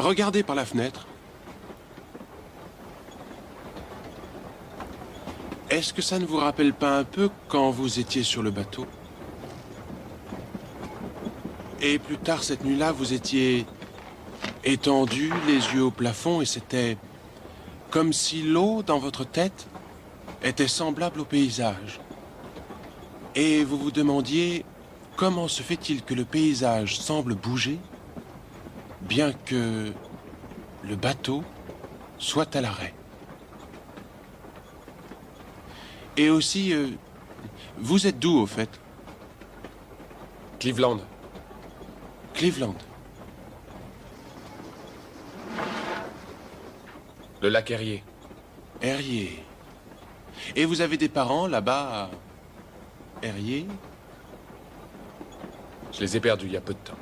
Regardez par la fenêtre. Est-ce que ça ne vous rappelle pas un peu quand vous étiez sur le bateau? Et plus tard cette nuit-là, vous étiez étendu, les yeux au plafond, et c'était comme si l'eau dans votre tête était semblable au paysage. Et vous vous demandiez comment se fait-il que le paysage semble bouger, bien que le bateau soit à l'arrêt. Et aussi, vous êtes d'où, au fait? Cleveland. Cleveland. Le lac Erie. Erie. Et vous avez des parents là-bas à Erie? Je les ai perdus il y a peu de temps.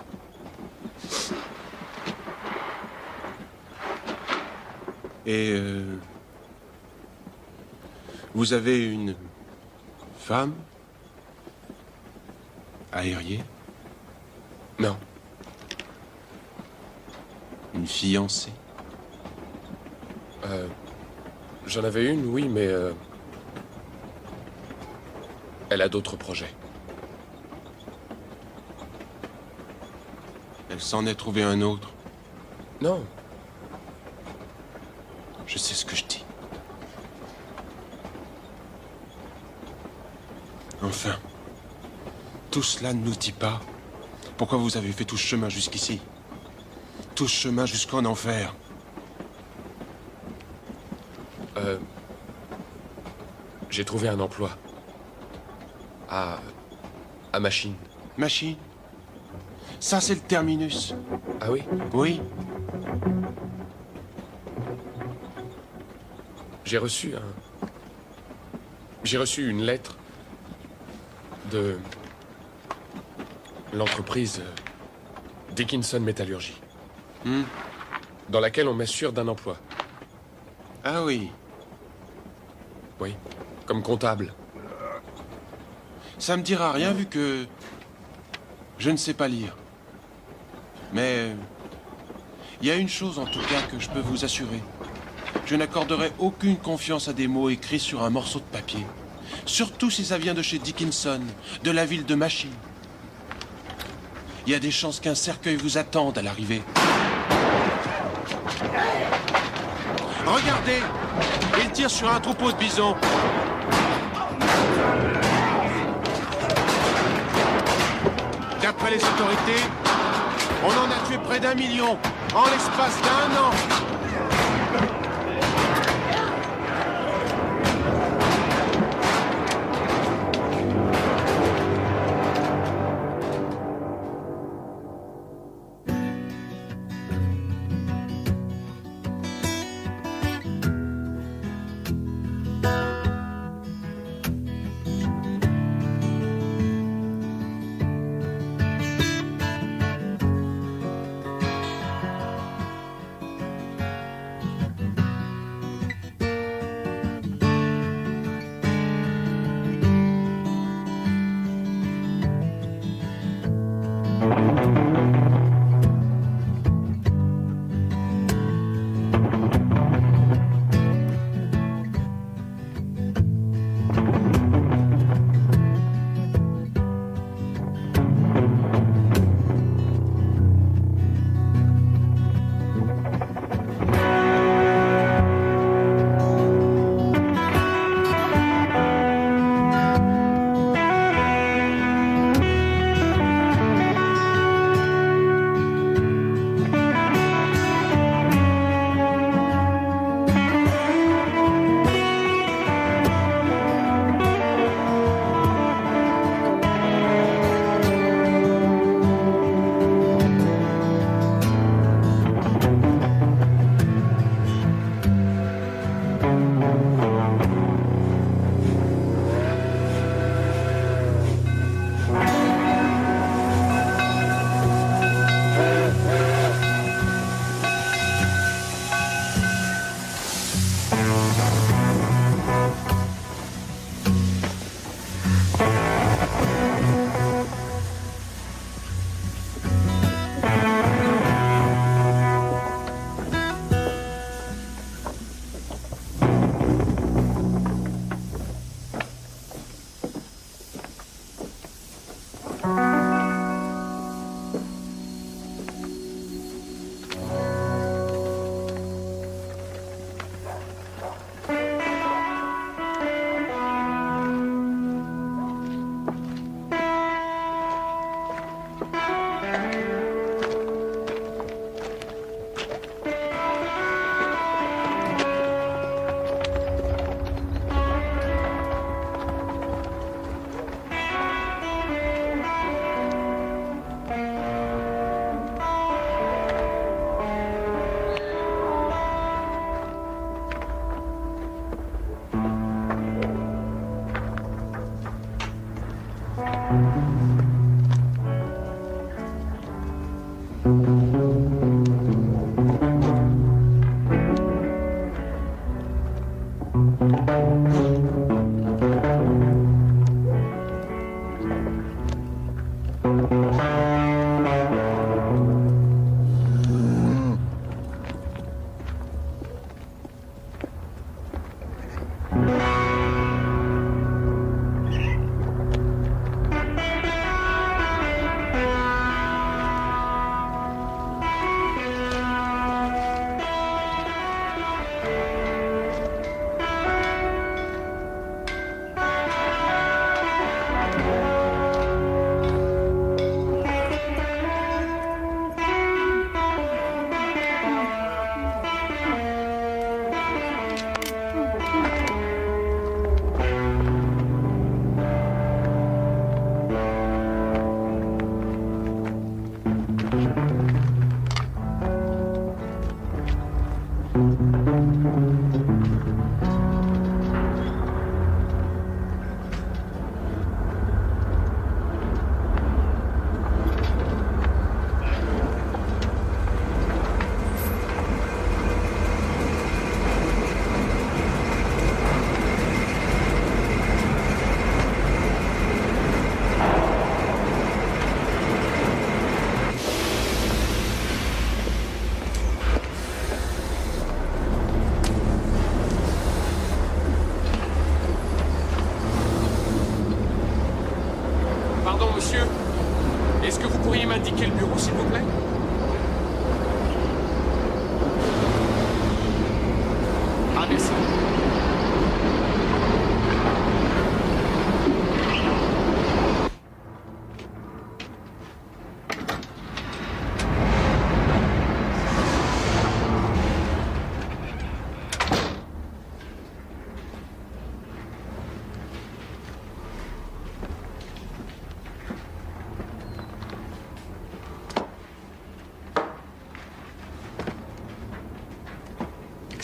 Et vous avez une femme à Erie? Non. Une fiancée? J'en avais une, oui, mais... elle a d'autres projets. Elle s'en est trouvé un autre. Non. Je sais ce que je dis. Enfin, tout cela ne nous dit pas pourquoi vous avez fait tout ce chemin jusqu'ici. Tout ce chemin jusqu'en enfer. J'ai trouvé un emploi. À Machine. Machine. Ça, c'est le terminus. Ah oui? Oui. J'ai reçu une lettre de l'entreprise Dickinson Métallurgie, dans laquelle on m'assure d'un emploi. Ah oui. Oui, comme comptable. Ça me dira rien vu que je ne sais pas lire. Mais il y a une chose en tout cas que je peux vous assurer. Je n'accorderai aucune confiance à des mots écrits sur un morceau de papier. Surtout si ça vient de chez Dickinson, de la ville de Machine. Il y a des chances qu'un cercueil vous attende à l'arrivée. Regardez! Il tire sur un troupeau de bisons. D'après les autorités, on en a tué près d'1 million en l'espace d'1 an.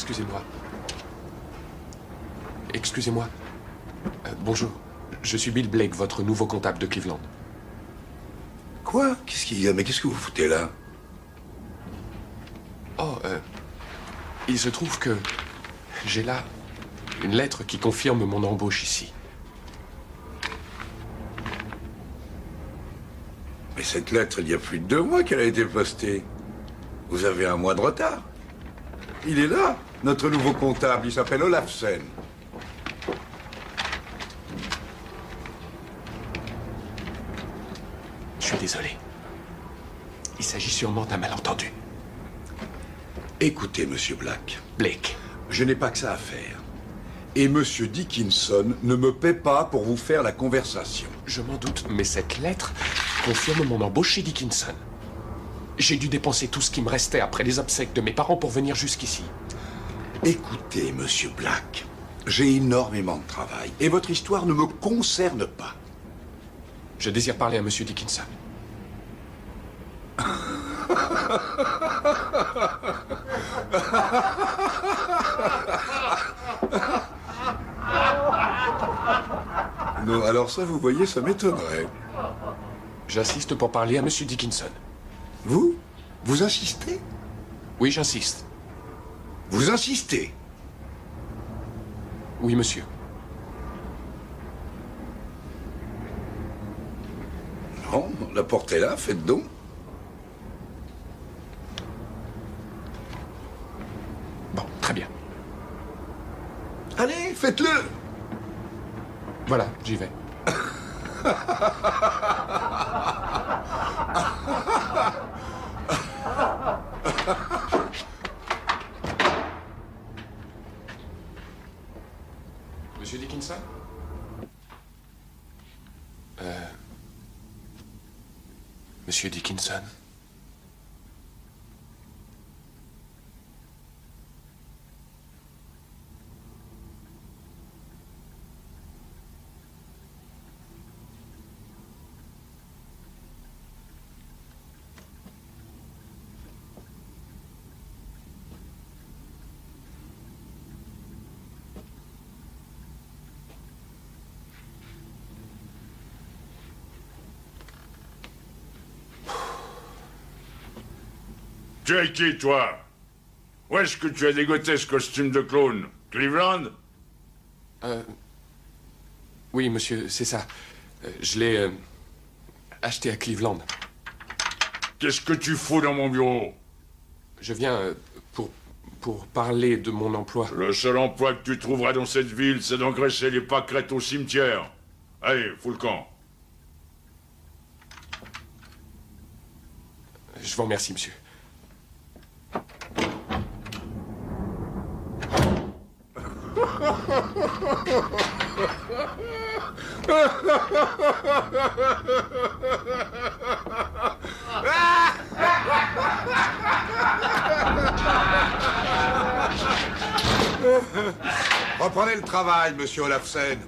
Excusez-moi. Excusez-moi. Bonjour. Je suis Bill Blake, votre nouveau comptable de Cleveland. Quoi? Qu'est-ce qu'il y a? Mais qu'est-ce que vous foutez là? Oh, il se trouve que j'ai là une lettre qui confirme mon embauche ici. Mais cette lettre, il y a plus de 2 mois qu'elle a été postée. Vous avez 1 mois de retard. Il est là, notre nouveau comptable. Il s'appelle Olafsen. Je suis désolé. Il s'agit sûrement d'un malentendu. Écoutez, monsieur Black, Blake. je n'ai pas que ça à faire. Et monsieur Dickinson ne me paie pas pour vous faire la conversation. Je m'en doute, mais cette lettre confirme mon embauche chez Dickinson. J'ai dû dépenser tout ce qui me restait après les obsèques de mes parents pour venir jusqu'ici. Écoutez, monsieur Black, j'ai énormément de travail et votre histoire ne me concerne pas. Je désire parler à monsieur Dickinson. Non, alors ça, vous voyez, ça m'étonnerait. J'insiste pour parler à monsieur Dickinson. Vous? Vous insistez? Oui, j'insiste. Vous insistez? Oui, monsieur. Non, la porte est là, faites donc. Bon, très bien. Allez, faites-le! Voilà, j'y vais. Monsieur Dickinson? Monsieur Dickinson? Tu es qui, toi? Où est-ce que tu as dégoté ce costume de clown? Cleveland? Oui, monsieur, c'est ça. Je l'ai acheté à Cleveland. Qu'est-ce que tu fous dans mon bureau? Je viens pour parler de mon emploi. Le seul emploi que tu trouveras dans cette ville, c'est d'engraisser les pâquerettes au cimetière. Allez, fous le camp. Je vous remercie, monsieur. Reprenez le travail, monsieur Olafsen.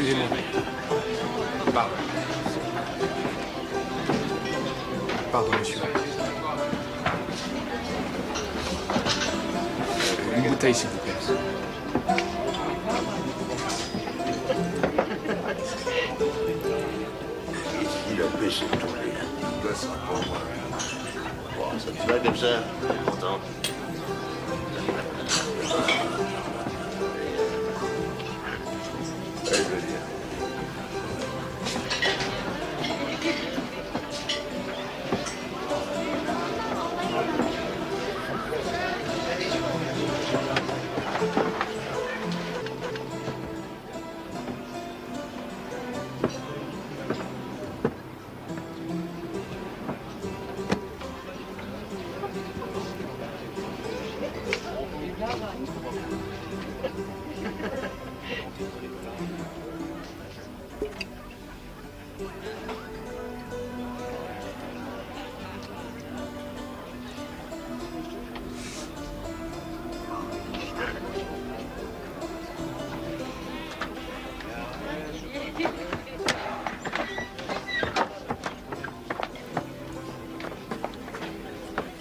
Excusez-moi. Pardon. Pardon, monsieur. Une bouteille, s'il vous plaît. Il a baissé tous les gosses pour moi. Bon, ça te va comme ça? Pourtant. Allez, je veux dire.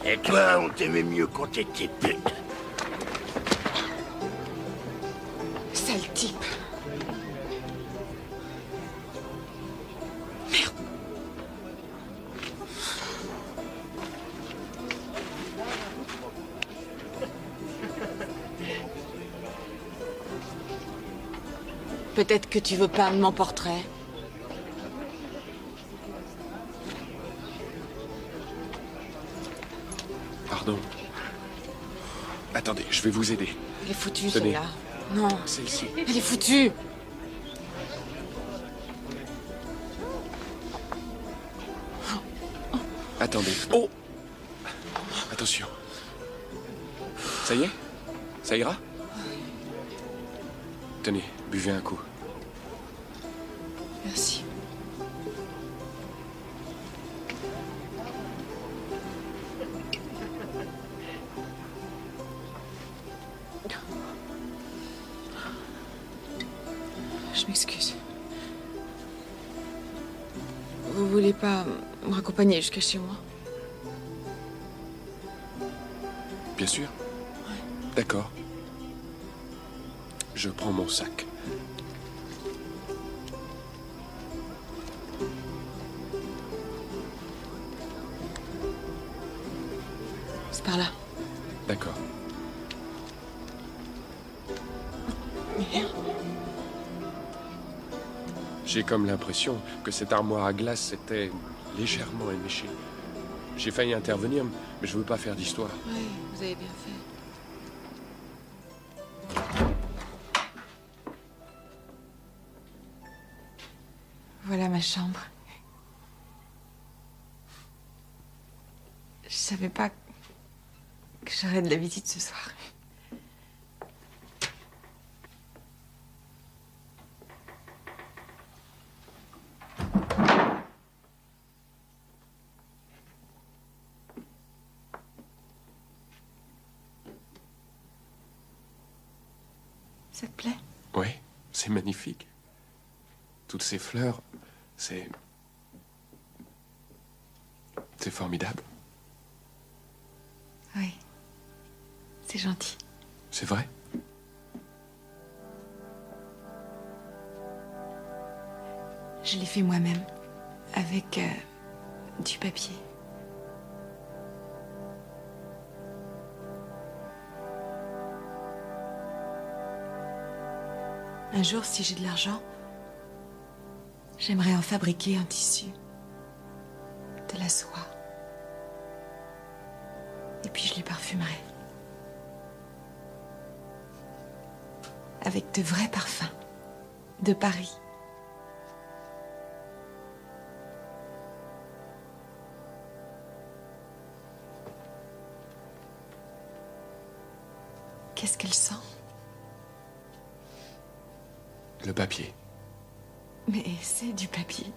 Et toi, on t'aimait mieux quand t'étais pute. Sale type. Merde. Peut-être que tu veux peindre mon portrait. Pardon. Attendez, je vais vous aider. Elle est foutue, Tenez. celle-là. Non, Celle-ci. elle est foutue. Attendez. Oh! Attention. Ça y est? Ça ira? Tenez, buvez un coup. Merci. Je m'excuse. Vous voulez pas me raccompagner jusqu'à chez moi? Bien sûr. D'accord. Je prends mon sac. C'est par là. D'accord. Merde. J'ai comme l'impression que cette armoire à glace était légèrement éméchée. J'ai failli intervenir, mais je veux pas faire d'histoire. Oui, vous avez bien fait. Voilà ma chambre. Je savais pas que j'aurais de la visite ce soir. Ça te plaît? Oui, c'est magnifique. Toutes ces fleurs, c'est formidable. Oui. C'est gentil. C'est vrai? Je l'ai fait moi-même, avec du papier. Un jour, si j'ai de l'argent, j'aimerais en fabriquer un tissu, de la soie. Et puis je les parfumerai. Avec de vrais parfums, de Paris. Qu'est-ce qu'elle sent? Le papier. Mais c'est du papier.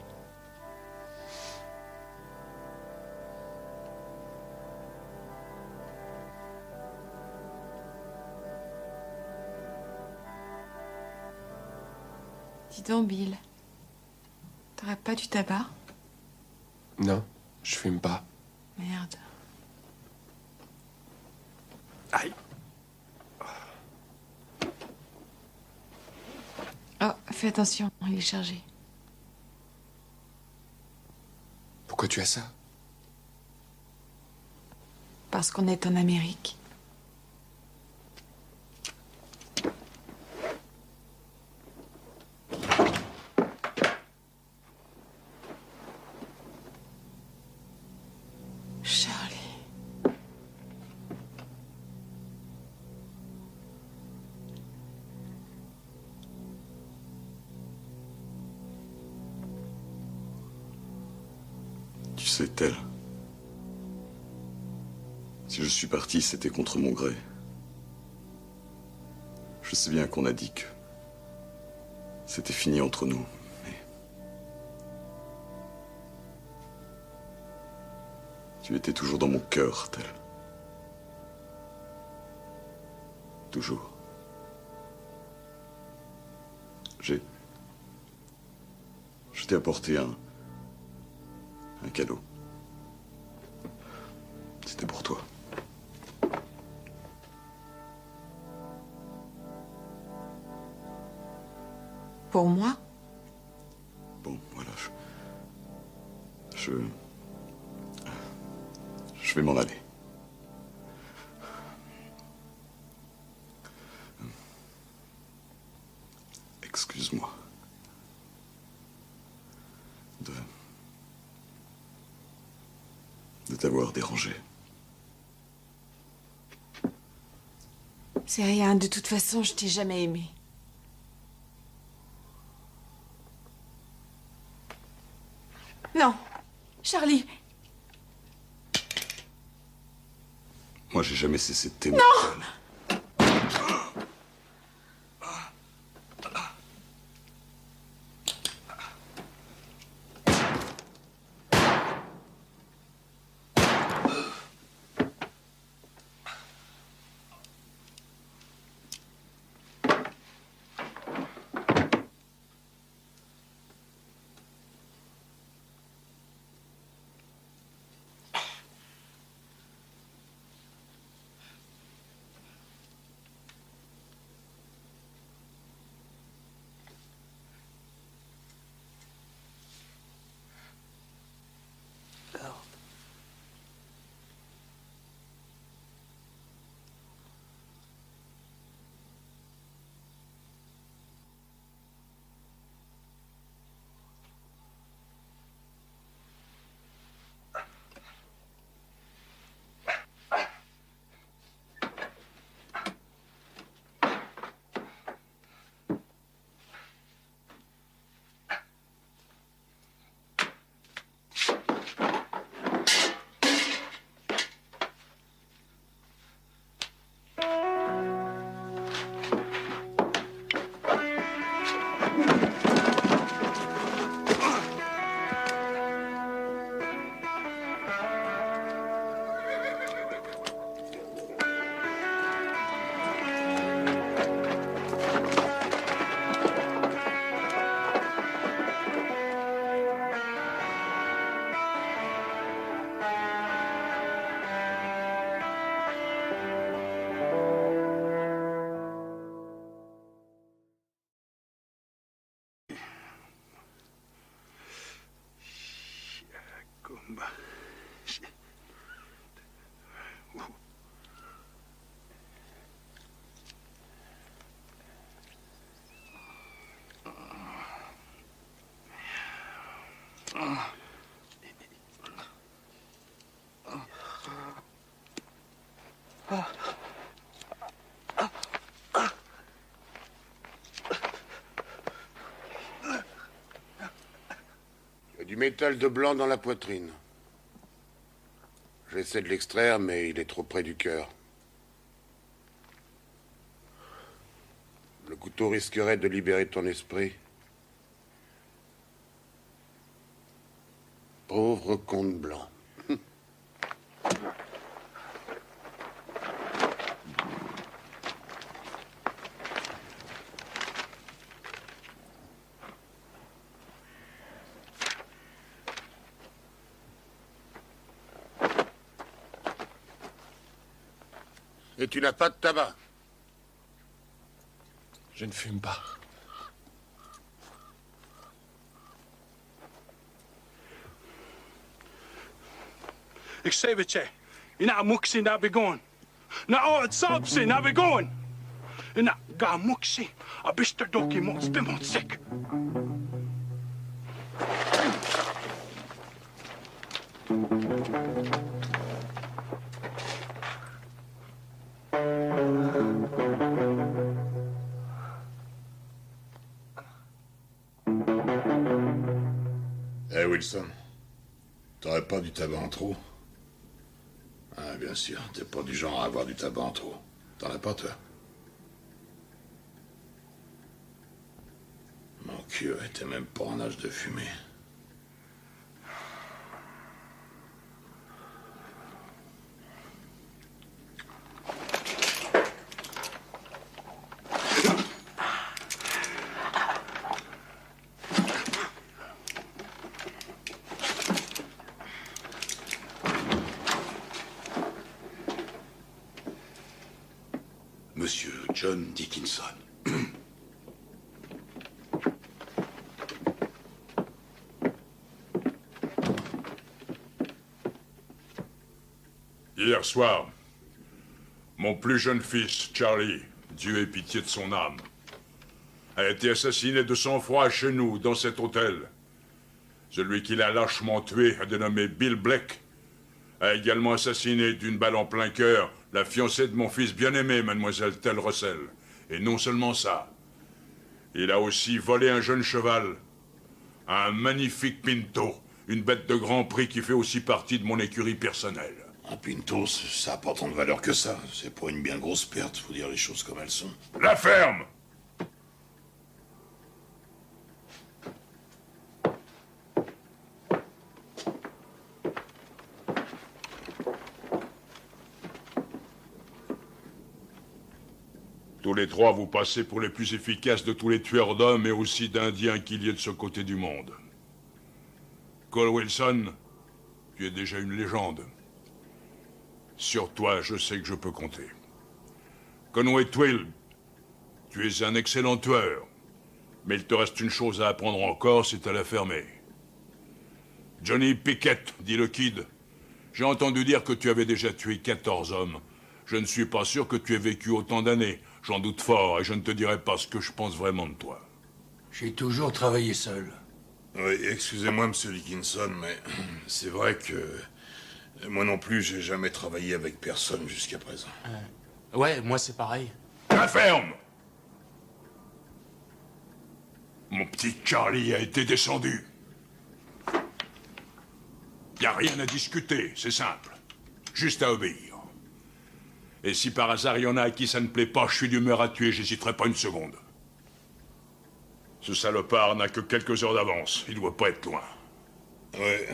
Dis donc, Bill. T'aurais pas du tabac? Non, je fume pas. Merde. Aïe. Oh, fais attention, il est chargé. Pourquoi tu as ça? Parce qu'on est en Amérique. Charlie. Tu sais, Tel, si je suis parti, c'était contre mon gré. Je sais bien qu'on a dit que c'était fini entre nous, mais... Tu étais toujours dans mon cœur, Tel. Toujours. Je t'ai apporté un cadeau. C'était pour toi. Pour moi? Bon, voilà, je vais m'en aller. Excuse-moi. De t'avoir dérangé. C'est rien, de toute façon, je t'ai jamais aimé. Non, Charlie. Moi, j'ai jamais cessé de t'aimer. Non! Il y a du métal de blanc dans la poitrine. J'essaie de l'extraire, mais il est trop près du cœur. Le couteau risquerait de libérer ton esprit. Pauvre comte blanc. Et tu n'as pas de tabac. Je ne fume pas. Ik zeg het je. Ina muksi na begon. Na oud sapsi na begon. Ina ga muksi. A bister doki mons bimont sik. Eh Wilson, t'aurais pas du tabac en trop? Ah bien sûr, t'es pas du genre à avoir du tabac en trop. T'en as pas toi? Mon cul était même pas en âge de fumer. Monsieur John Dickinson. Hier soir, mon plus jeune fils, Charlie, Dieu ait pitié de son âme, a été assassiné de sang-froid chez nous, dans cet hôtel. Celui qui l'a lâchement tué, dénommé Bill Black, a également assassiné d'une balle en plein cœur la fiancée de mon fils bien-aimé, mademoiselle Tell Russell. Et non seulement ça, il a aussi volé un jeune cheval, un magnifique Pinto, une bête de grand prix qui fait aussi partie de mon écurie personnelle. Un Pinto, ça a pas tant de valeur que ça. C'est pas une bien grosse perte, faut dire les choses comme elles sont. La ferme! Tous les trois, vous passez pour les plus efficaces de tous les tueurs d'hommes et aussi d'Indiens qu'il y ait de ce côté du monde. Cole Wilson, tu es déjà une légende. Sur toi, je sais que je peux compter. Conway Twills, tu es un excellent tueur. Mais il te reste une chose à apprendre encore, c'est à la fermer. Johnny Pickett, dit le Kid. J'ai entendu dire que tu avais déjà tué 14 hommes. Je ne suis pas sûr que tu aies vécu autant d'années. J'en doute fort et je ne te dirai pas ce que je pense vraiment de toi. J'ai toujours travaillé seul. Oui, excusez-moi, monsieur Dickinson, mais c'est vrai que moi non plus, j'ai jamais travaillé avec personne jusqu'à présent. Ouais, moi c'est pareil. La ferme! Mon petit Charlie a été descendu. Y a rien à discuter, c'est simple. Juste à obéir. Et si par hasard il y en a à qui ça ne plaît pas, je suis d'humeur à tuer, j'hésiterai pas une seconde. Ce salopard n'a que quelques heures d'avance, il doit pas être loin. Ouais,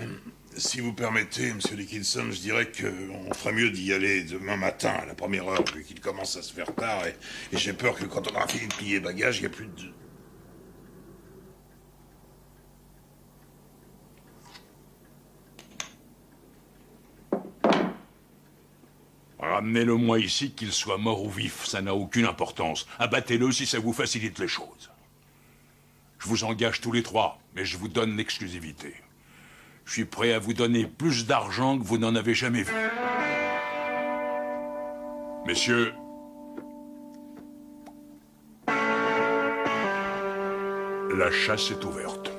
si vous permettez, monsieur Dickinson, je dirais qu'on ferait mieux d'y aller demain matin, à la première heure, vu qu'il commence à se faire tard, et j'ai peur que quand on aura fini de plier bagages, il n'y a plus de... Ramenez-le-moi ici, qu'il soit mort ou vif, ça n'a aucune importance. Abattez-le si ça vous facilite les choses. Je vous engage tous les trois, mais je vous donne l'exclusivité. Je suis prêt à vous donner plus d'argent que vous n'en avez jamais vu. Messieurs, la chasse est ouverte.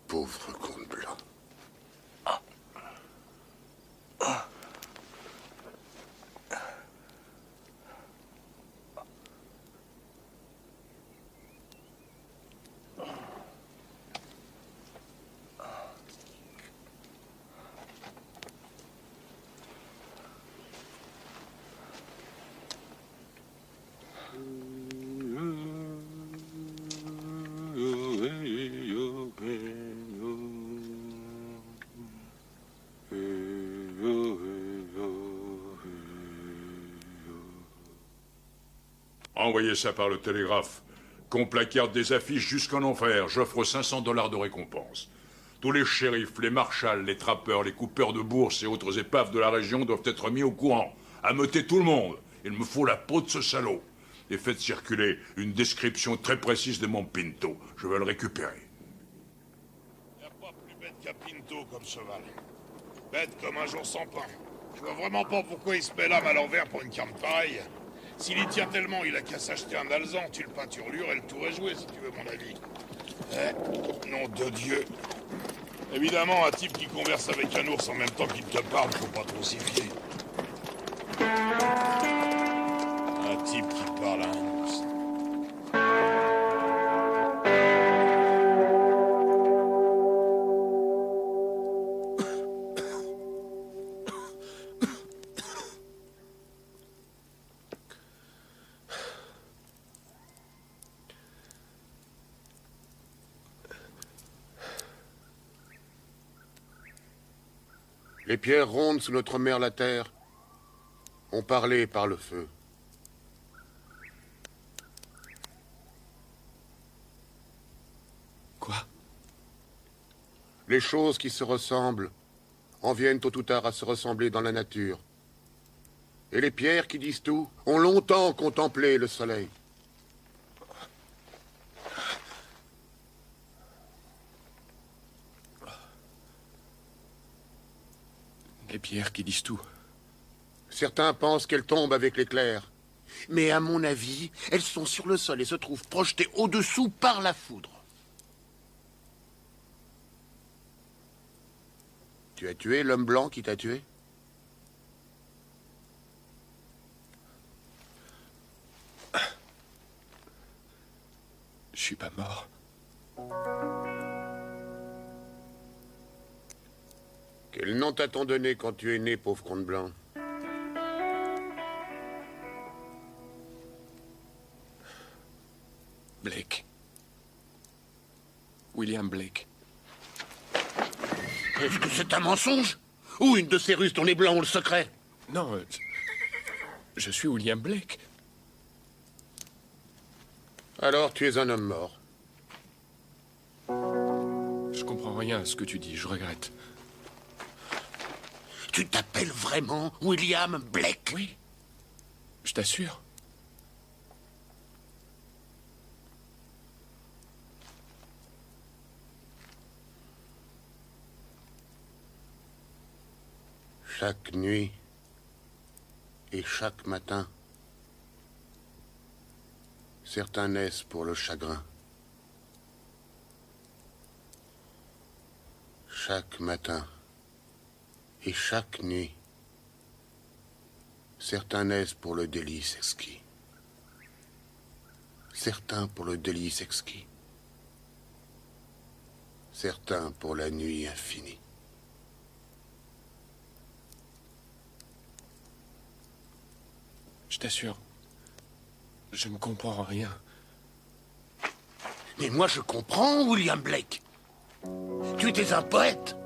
Pauvre comte blanc. envoyé ça par le télégraphe. Qu'on placarde des affiches jusqu'en enfer. J'offre 500 $ de récompense. Tous les shérifs, les marshals, les trappeurs, les coupeurs de bourse et autres épaves de la région doivent être mis au courant. Ameuter tout le monde. Il me faut la peau de ce salaud. Et faites circuler une description très précise de mon Pinto. Je veux le récupérer. Y a pas plus bête qu'un Pinto comme cheval. Bête comme un jour sans pain. Je vois vraiment pas pourquoi il se met l'âme à l'envers pour une carne pareille. S'il y tient tellement, il a qu'à s'acheter un alezan. Tu le peinturlures et le tour est joué, si tu veux mon avis. Nom de Dieu. Évidemment, un type qui converse avec un ours en même temps qu'il te parle, faut pas trop s'y fier. Un type qui parle à un ours. Les pierres rondes sous notre mère la terre ont parlé par le feu. Quoi? Les choses qui se ressemblent en viennent tôt ou tard à se ressembler dans la nature. Et les pierres qui disent tout ont longtemps contemplé le soleil. Les pierres qui disent tout. Certains pensent qu'elles tombent avec l'éclair. Mais à mon avis, elles sont sur le sol et se trouvent projetées au-dessous par la foudre. Tu as tué l'homme blanc qui t'a tué? Je suis pas mort. Quel nom t'a-t-on donné quand tu es né, pauvre comte blanc? Blake. William Blake. Est-ce que c'est un mensonge? Ou une de ces ruses dont les blancs ont le secret? Non, je suis William Blake. Alors tu es un homme mort. Je comprends rien à ce que tu dis, je regrette. Tu t'appelles vraiment William Blake? Oui, je t'assure. Chaque nuit et chaque matin, certains naissent pour le chagrin. Chaque matin et chaque nuit, certains naissent pour le délice exquis. Certains pour le délice exquis. Certains pour la nuit infinie. Je t'assure, je ne comprends rien. Mais moi je comprends, William Blake. Tu étais un poète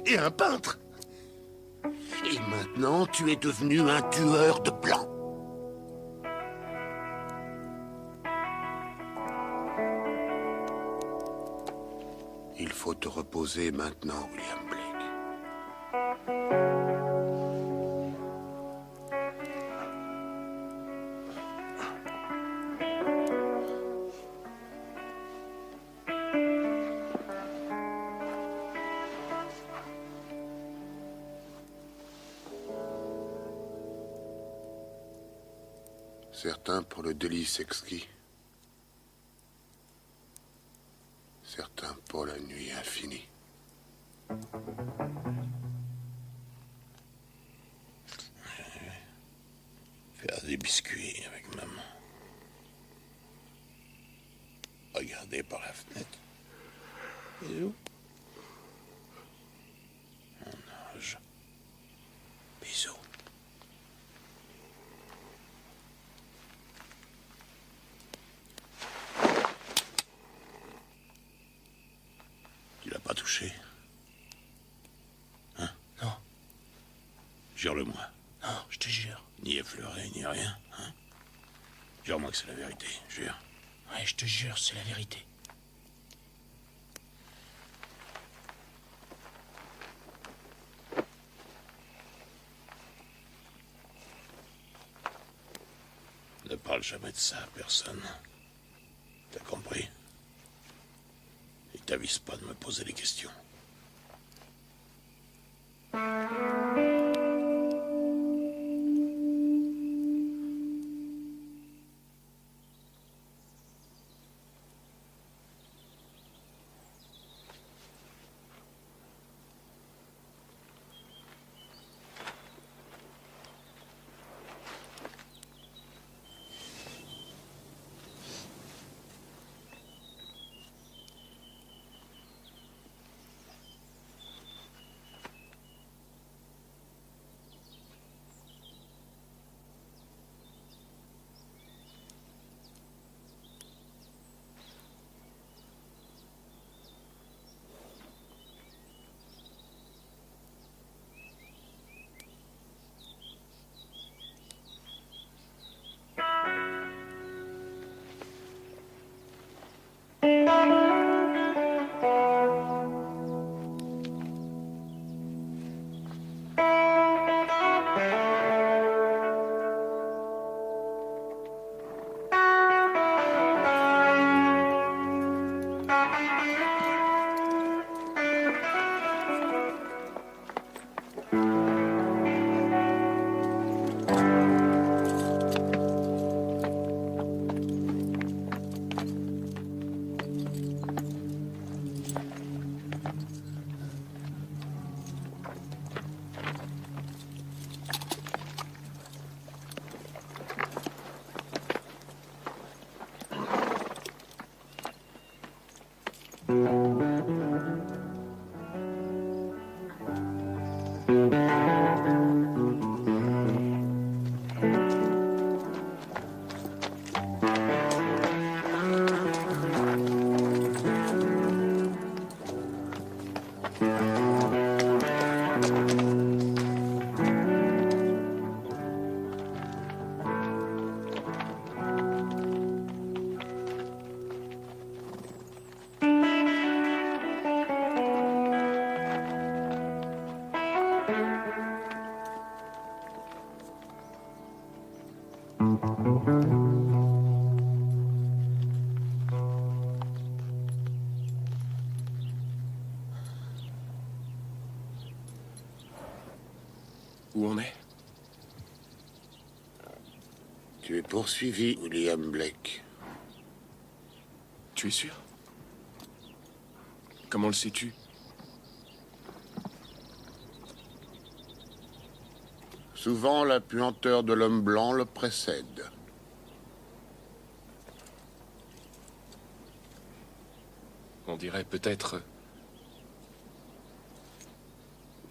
et un peintre. Et maintenant, tu es devenu un tueur de blancs. Il faut te reposer maintenant, William Blake. Certains pour le délice exquis. Certains pour la nuit infinie. Faire des biscuits avec maman. Regarder par la fenêtre. Bisous. Mon âge. Bisous. Tu l'as pas touché? Hein? Non. Jure-le-moi. Non, je te jure. Ni effleuré, ni rien, hein? Jure-moi que c'est la vérité, jure. Ouais, je te jure, c'est la vérité. Ne parle jamais de ça à personne. T'as compris? Et t'avise pas de me poser des questions. Où on est? Tu es poursuivi, William Blake. Tu es sûr? Comment le sais-tu? Souvent, la puanteur de l'homme blanc le précède. On dirait peut-être...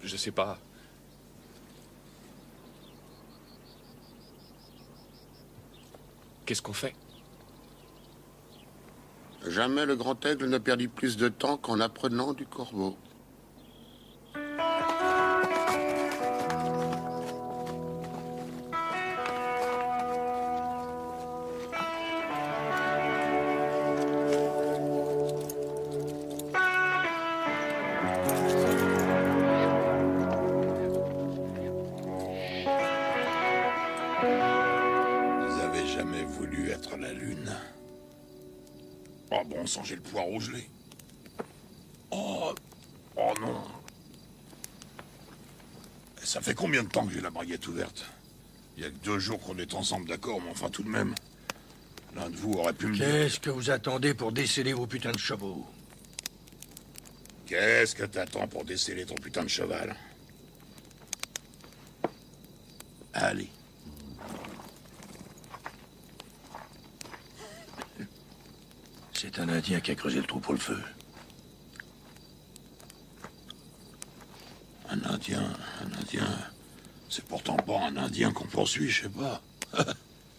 Je sais pas... Qu'est-ce qu'on fait? Jamais le grand aigle ne perdit plus de temps qu'en apprenant du corbeau. Vous avez jamais voulu être à la Lune? Oh bon sang, j'ai le poireau gelé. Oh non. Ça fait combien de temps que j'ai la braguette ouverte? Il y a que 2 jours qu'on est ensemble, d'accord, mais enfin tout de même. L'un de vous aurait pu me dire... Qu'est-ce que vous attendez pour déceler vos putains de chevaux? Qu'est-ce que t'attends pour déceler ton putain de cheval? Allez. C'est un Indien qui a creusé le trou pour le feu. Un Indien... C'est pourtant pas un Indien qu'on poursuit, je sais pas.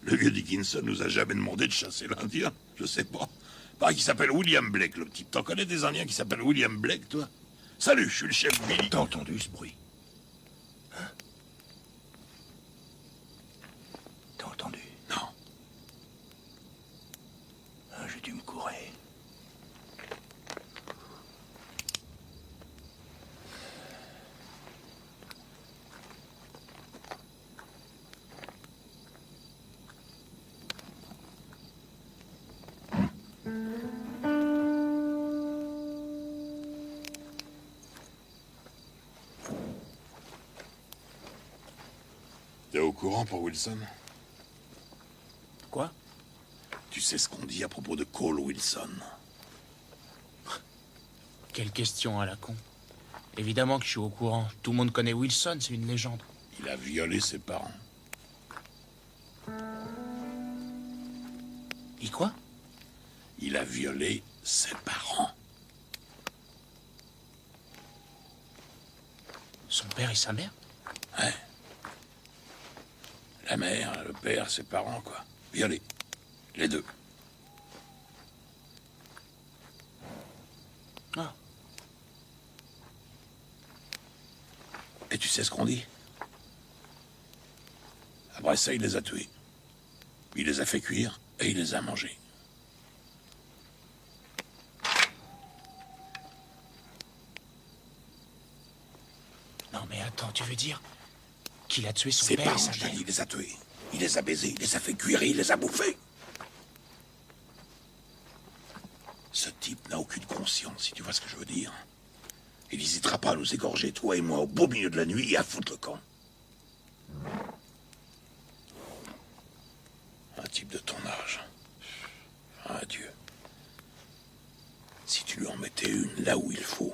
Le vieux Dickinson nous a jamais demandé de chasser l'Indien. Je sais pas. Pareil qu'il s'appelle William Blake, le petit. T'en connais des Indiens qui s'appellent William Blake, toi? Salut, je suis le chef Billy. T'as entendu ce bruit? Hein? T'as entendu? Non. T'es au courant pour Wilson? Quoi? Tu sais ce qu'on dit à propos de Cole Wilson? Quelle question à la con. Évidemment que je suis au courant. Tout le monde connaît Wilson, c'est une légende. Il a violé ses parents. Et quoi? Il a violé ses parents. Son père et sa mère? Ouais. La mère, le père, ses parents, quoi. Violés. Les deux. Ah. Et tu sais ce qu'on dit? Après ça, il les a tués. Il les a fait cuire et il les a mangés. Non mais attends, tu veux dire qu'il a tué son Ses père parents, et sa je te mère? dis, il les a tués. Il les a baisés, il les a fait cuire et il les a bouffés. Ce type n'a aucune conscience, si tu vois ce que je veux dire. Il n'hésitera pas à nous égorger, toi et moi, au beau milieu de la nuit et à foutre le camp. Un type de ton âge. Ah, Dieu. Si tu lui en mettais une là où il faut.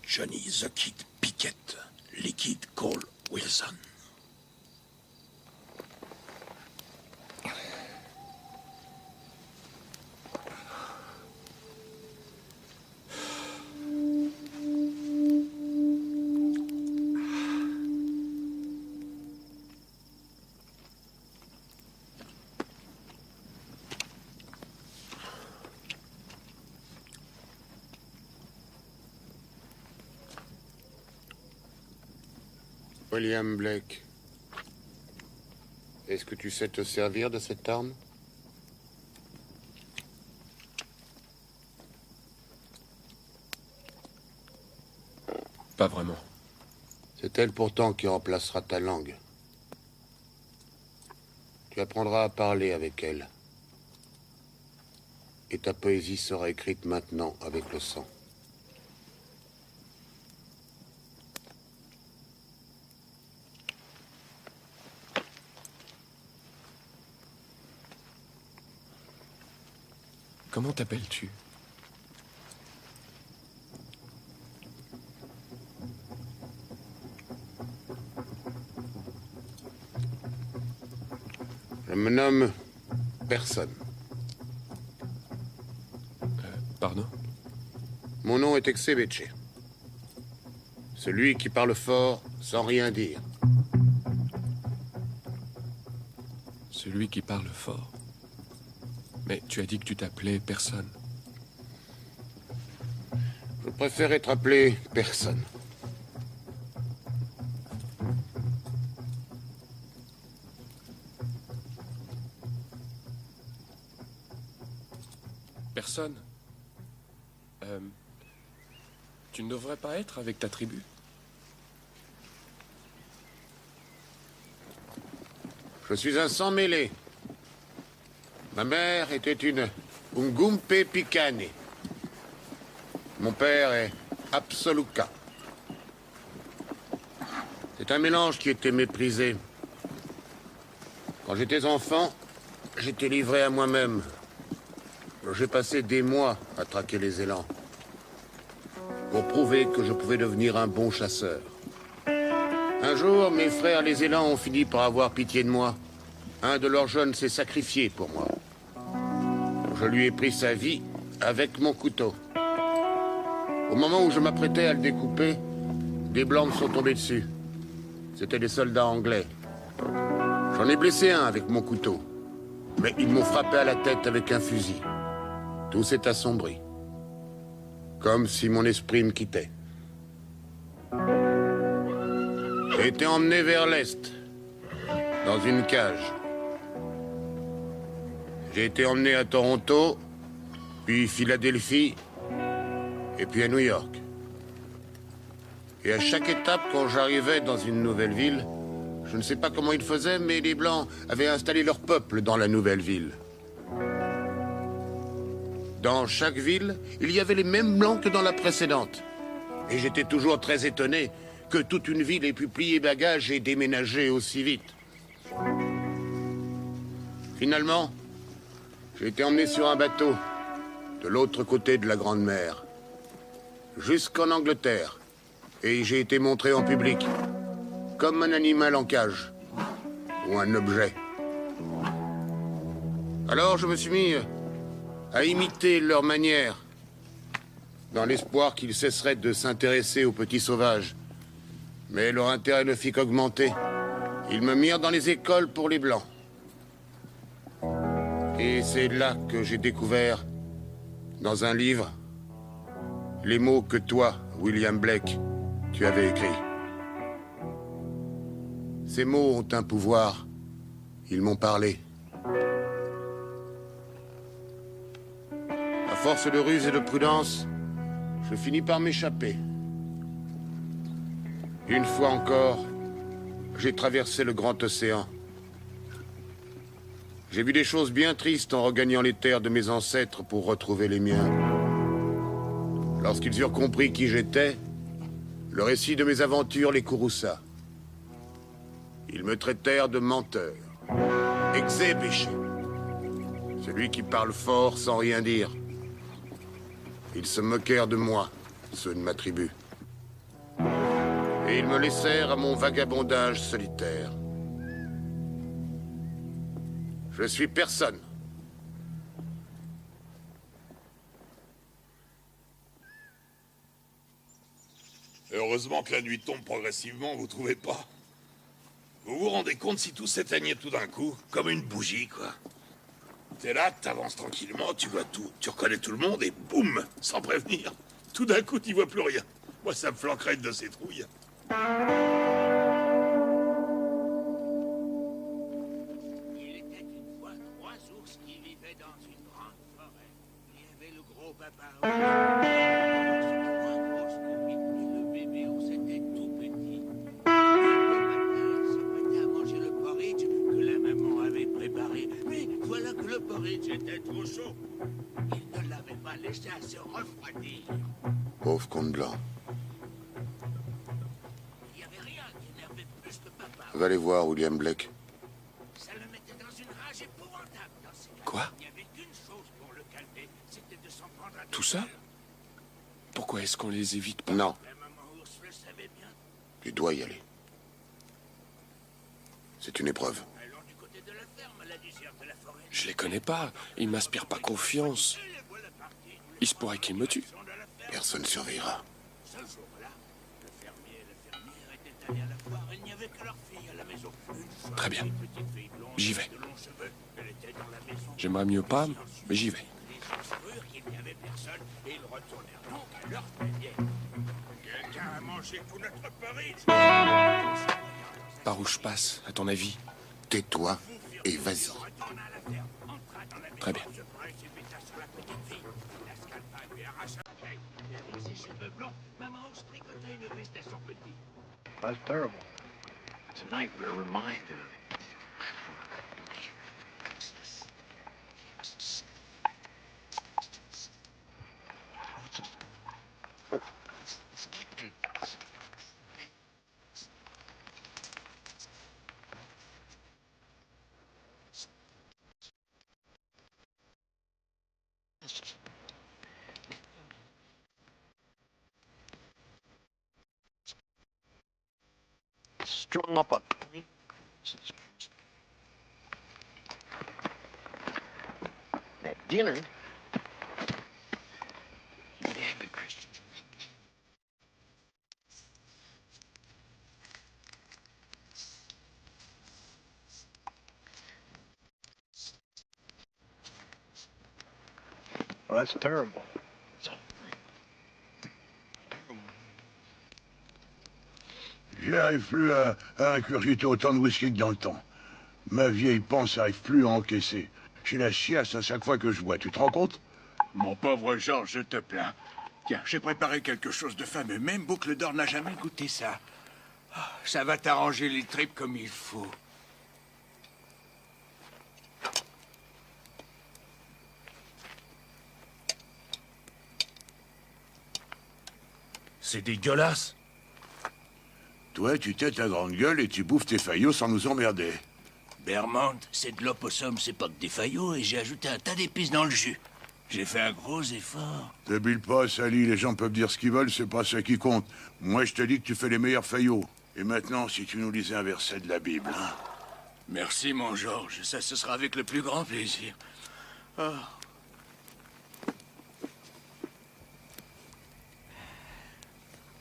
Johnny the Kid Pickett, liquide Cole Wilson. William Blake, est-ce que tu sais te servir de cette arme? Pas vraiment. C'est elle pourtant qui remplacera ta langue. Tu apprendras à parler avec elle. Et ta poésie sera écrite maintenant avec le sang. Comment t'appelles-tu? Je me nomme personne. Pardon? Mon nom est Exebeche. Celui qui parle fort sans rien dire. Celui qui parle fort. Mais tu as dit que tu t'appelais personne. Je préfère être appelé personne. Personne? Tu ne devrais pas être avec ta tribu? Je suis un sang-mêlé. Ma mère était une Ungumpe Pikane. Mon père est Absoluka. C'est un mélange qui était méprisé. Quand j'étais enfant, j'étais livré à moi-même. J'ai passé des mois à traquer les élans pour prouver que je pouvais devenir un bon chasseur. Un jour, mes frères les élans ont fini par avoir pitié de moi. Un de leurs jeunes s'est sacrifié pour moi. Je lui ai pris sa vie avec mon couteau. Au moment où je m'apprêtais à le découper, des blancs me sont tombés dessus. C'étaient des soldats anglais. J'en ai blessé un avec mon couteau. Mais ils m'ont frappé à la tête avec un fusil. Tout s'est assombri. Comme si mon esprit me quittait. J'ai été emmené vers l'est, dans une cage. J'ai été emmené à Toronto, puis Philadelphie, et puis à New York. Et à chaque étape, quand j'arrivais dans une nouvelle ville, je ne sais pas comment ils faisaient, mais les Blancs avaient installé leur peuple dans la nouvelle ville. Dans chaque ville, il y avait les mêmes Blancs que dans la précédente. Et j'étais toujours très étonné que toute une ville ait pu plier bagages et déménager aussi vite. Finalement, j'ai été emmené sur un bateau, de l'autre côté de la Grande Mer, jusqu'en Angleterre, et j'ai été montré en public, comme un animal en cage, ou un objet. Alors je me suis mis à imiter leur manière, dans l'espoir qu'ils cesseraient de s'intéresser aux petits sauvages. Mais leur intérêt ne fit qu'augmenter. Ils me mirent dans les écoles pour les Blancs. Et c'est là que j'ai découvert, dans un livre, les mots que toi, William Blake, tu avais écrits. Ces mots ont un pouvoir. Ils m'ont parlé. À force de ruse et de prudence, je finis par m'échapper. Une fois encore, j'ai traversé le grand océan. J'ai vu des choses bien tristes en regagnant les terres de mes ancêtres pour retrouver les miens. Lorsqu'ils eurent compris qui j'étais, le récit de mes aventures les courrouça. Ils me traitèrent de menteur, exébéché, celui qui parle fort sans rien dire. Ils se moquèrent de moi, ceux de ma tribu. Et ils me laissèrent à mon vagabondage solitaire. Je suis personne. Heureusement que la nuit tombe progressivement, vous trouvez pas? Vous vous rendez compte si tout s'éteignait tout d'un coup? Comme une bougie, quoi. T'es là, t'avances tranquillement, tu vois tout, tu reconnais tout le monde et boum, sans prévenir. Tout d'un coup, t'y vois plus rien. Moi, ça me flanquerait de ces trouilles. Il était une fois 3 ours qui vivaient dans une grande forêt. Il y avait le gros papa moins grosse que lui, et le bébé ours était tout petit. Le matin, il s'apprêtait à manger le porridge que la maman avait préparé. Mais voilà que le porridge était trop chaud. Il ne l'avait pas laissé à se refroidir. Pauvre conte blanc. Il n'y avait rien qui énervait plus que papa. Va aller voir William Blake. Ça le mettait dans une rage épouvantable dans ses cas. Quoi? Il n'y avait qu'une chose pour le calmer, c'était de s'en prendre à Tout ça? Pourquoi est-ce qu'on les évite pas? Non. La maman ours le savait bien. Tu dois y aller. C'est une épreuve. Allons du côté de la ferme, à la lisière de la forêt. Je les connais pas. Ils m'inspirent pas confiance. Il se pourrait qu'ils me tuent. Personne surveillera. Ce jour-là, le fermier et la fermière étaient allés à la foire. Il n'y avait que leur fille à la maison. Une Très bien. petite fille blonde J'y vais. de longs cheveux. Elle était dans la maison. J'aimerais mieux pas, mais j'y vais. Les gens crurent qu'il n'y avait personne et ils retournèrent donc à leur grenier. Quelqu'un a mangé tout notre porridge. Par où je passe, à ton avis? Tais-toi et vas-y. Très bien. That's terrible. Tonight we're reminded. Strung up a that dinner. Damn it, Christian. Well, that's terrible. J'y arrive plus à incurgiter autant de whisky que dans le temps. Ma vieille panse arrive plus à encaisser. J'ai la chiasse à chaque fois que je bois, tu te rends compte? Mon pauvre Georges, je te plains. Tiens, j'ai préparé quelque chose de fameux. Même Boucle d'Or n'a jamais goûté ça. Ah, ça va t'arranger les tripes comme il faut. C'est dégueulasse. Toi, tu t'aies ta grande gueule et tu bouffes tes faillots sans nous emmerder. Bermond, c'est de l'opossum, c'est pas que des faillots, et j'ai ajouté un tas d'épices dans le jus. J'ai fait un gros effort. T'habiles pas, Sally, les gens peuvent dire ce qu'ils veulent, c'est pas ça qui compte. Moi, je te dis que tu fais les meilleurs faillots. Et maintenant, si tu nous lisais un verset de la Bible, hein. Merci, mon Georges, ça ce sera avec le plus grand plaisir. Ah.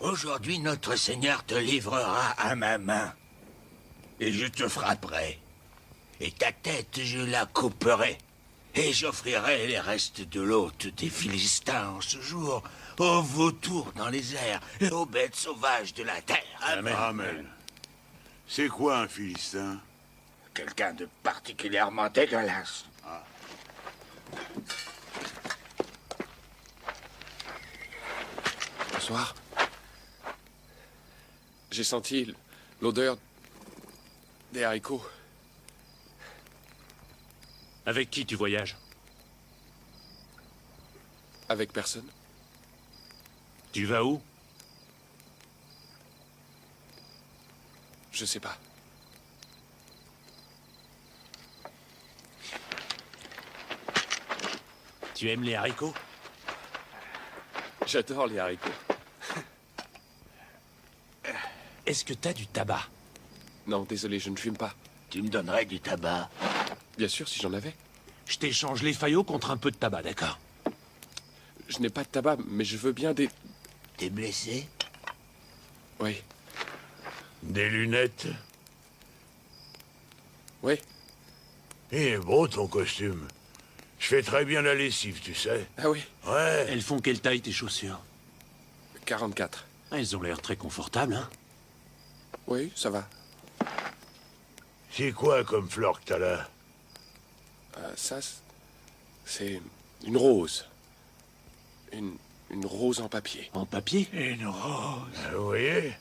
Aujourd'hui, notre Seigneur te livrera à ma main. Et je te frapperai. Et ta tête, je la couperai. Et j'offrirai les restes de l'hôte des Philistins en ce jour aux vautours dans les airs et aux bêtes sauvages de la terre. Amen. Amen. C'est quoi un Philistin? Quelqu'un de particulièrement dégueulasse. Ah. Bonsoir. J'ai senti l'odeur des haricots. Avec qui tu voyages? Avec personne. Tu vas où? Je sais pas. Tu aimes les haricots? J'adore les haricots. Est-ce que t'as du tabac? Non, désolé, je ne fume pas. Tu me donnerais du tabac? Bien sûr, si j'en avais. Je t'échange les faillots contre un peu de tabac, d'accord? Je n'ai pas de tabac, mais je veux bien des... T'es blessé? Oui. Des lunettes? Oui. Il est beau, ton costume. Je fais très bien la lessive, tu sais. Ah oui? Ouais. Elles font quelle taille, tes chaussures? 44. Elles ont l'air très confortables, hein? Oui, ça va. C'est quoi comme fleur que t'as là? Ça, c'est une rose. Une rose en papier. En papier? Une rose. Vous voyez?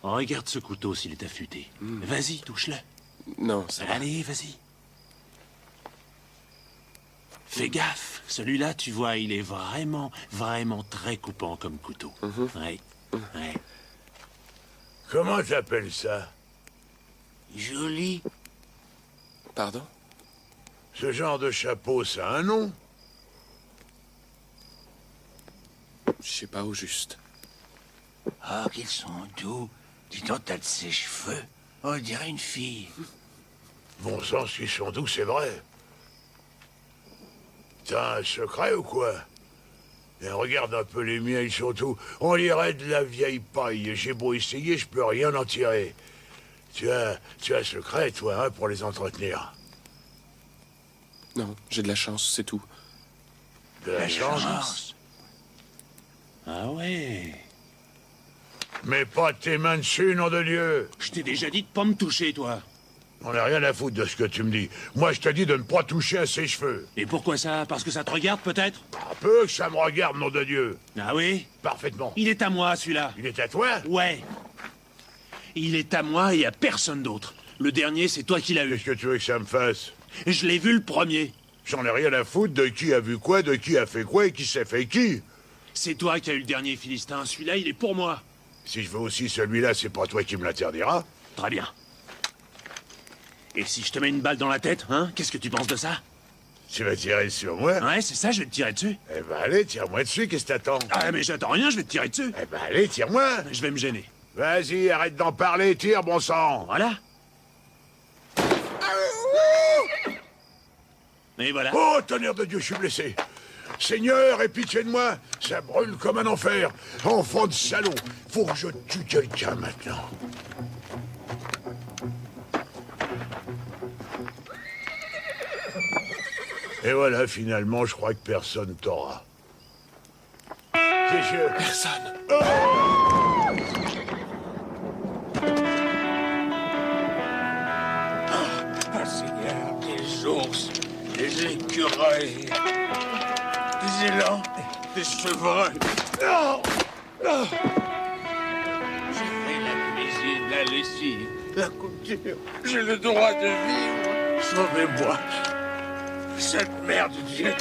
Oh, regarde ce couteau s'il est affûté. Vas-y, touche-le. Non, ça va. Allez, vas-y. Fais gaffe. Celui-là, tu vois, il est vraiment, vraiment très coupant comme couteau. Ouais. Ouais. Comment t'appelles ça? Joli. Pardon? Ce genre de chapeau, ça a un nom? Je sais pas au juste. Ah, qu'ils sont doux. Dis donc, t'as de ses cheveux. On dirait une fille. Bon sang, qu'ils sont doux, c'est vrai. T'as un secret ou quoi? Et regarde un peu les miens, ils sont tout. On dirait de la vieille paille. J'ai beau essayer, je peux rien en tirer. Tu as un secret, toi, hein, pour les entretenir. Non, j'ai de la chance, c'est tout. De la chance? Ah ouais. Mets pas tes mains dessus, nom de Dieu. Je t'ai déjà dit de pas me toucher, toi. On n'a rien à foutre de ce que tu me dis. Moi, je te dis de ne pas toucher à ses cheveux. Et pourquoi ça? Parce que ça te regarde, peut-être? Un peu que ça me regarde, nom de Dieu. Ah oui? Parfaitement. Il est à moi, celui-là. Il est à toi? Ouais. Il est à moi et à personne d'autre. Le dernier, c'est toi qui l'as eu. Qu'est-ce que tu veux que ça me fasse? Je l'ai vu le premier. J'en ai rien à foutre de qui a vu quoi, de qui a fait quoi et qui s'est fait qui. C'est toi qui as eu le dernier Philistin. Celui-là, il est pour moi. Si je veux aussi celui-là, c'est pas toi qui me l'interdira. Très bien. Et si je te mets une balle dans la tête, hein? Qu'est-ce que tu penses de ça? Tu vas tirer sur moi? Ouais, c'est ça, je vais te tirer dessus. Eh ben allez, tire-moi dessus, qu'est-ce que t'attends? Ah, mais j'attends rien, je vais te tirer dessus. Eh ben allez, tire-moi. Je vais me gêner. Vas-y, arrête d'en parler, tire, bon sang. Voilà. Et voilà. Oh, tonnerre de Dieu, je suis blessé. Seigneur, aie pitié de moi. Ça brûle comme un enfer. Enfant de salaud. Faut que je tue quelqu'un maintenant. Et voilà, finalement, je crois que personne t'aura. Qu'est-ce que... Personne. Ah, Seigneur, des ours, des écureuils, des élans, des chevreuils. Non! Non! J'ai fait la cuisine, la lessive, la couture. J'ai le droit de vivre. Sauvez-moi. Cette mère de Dieu.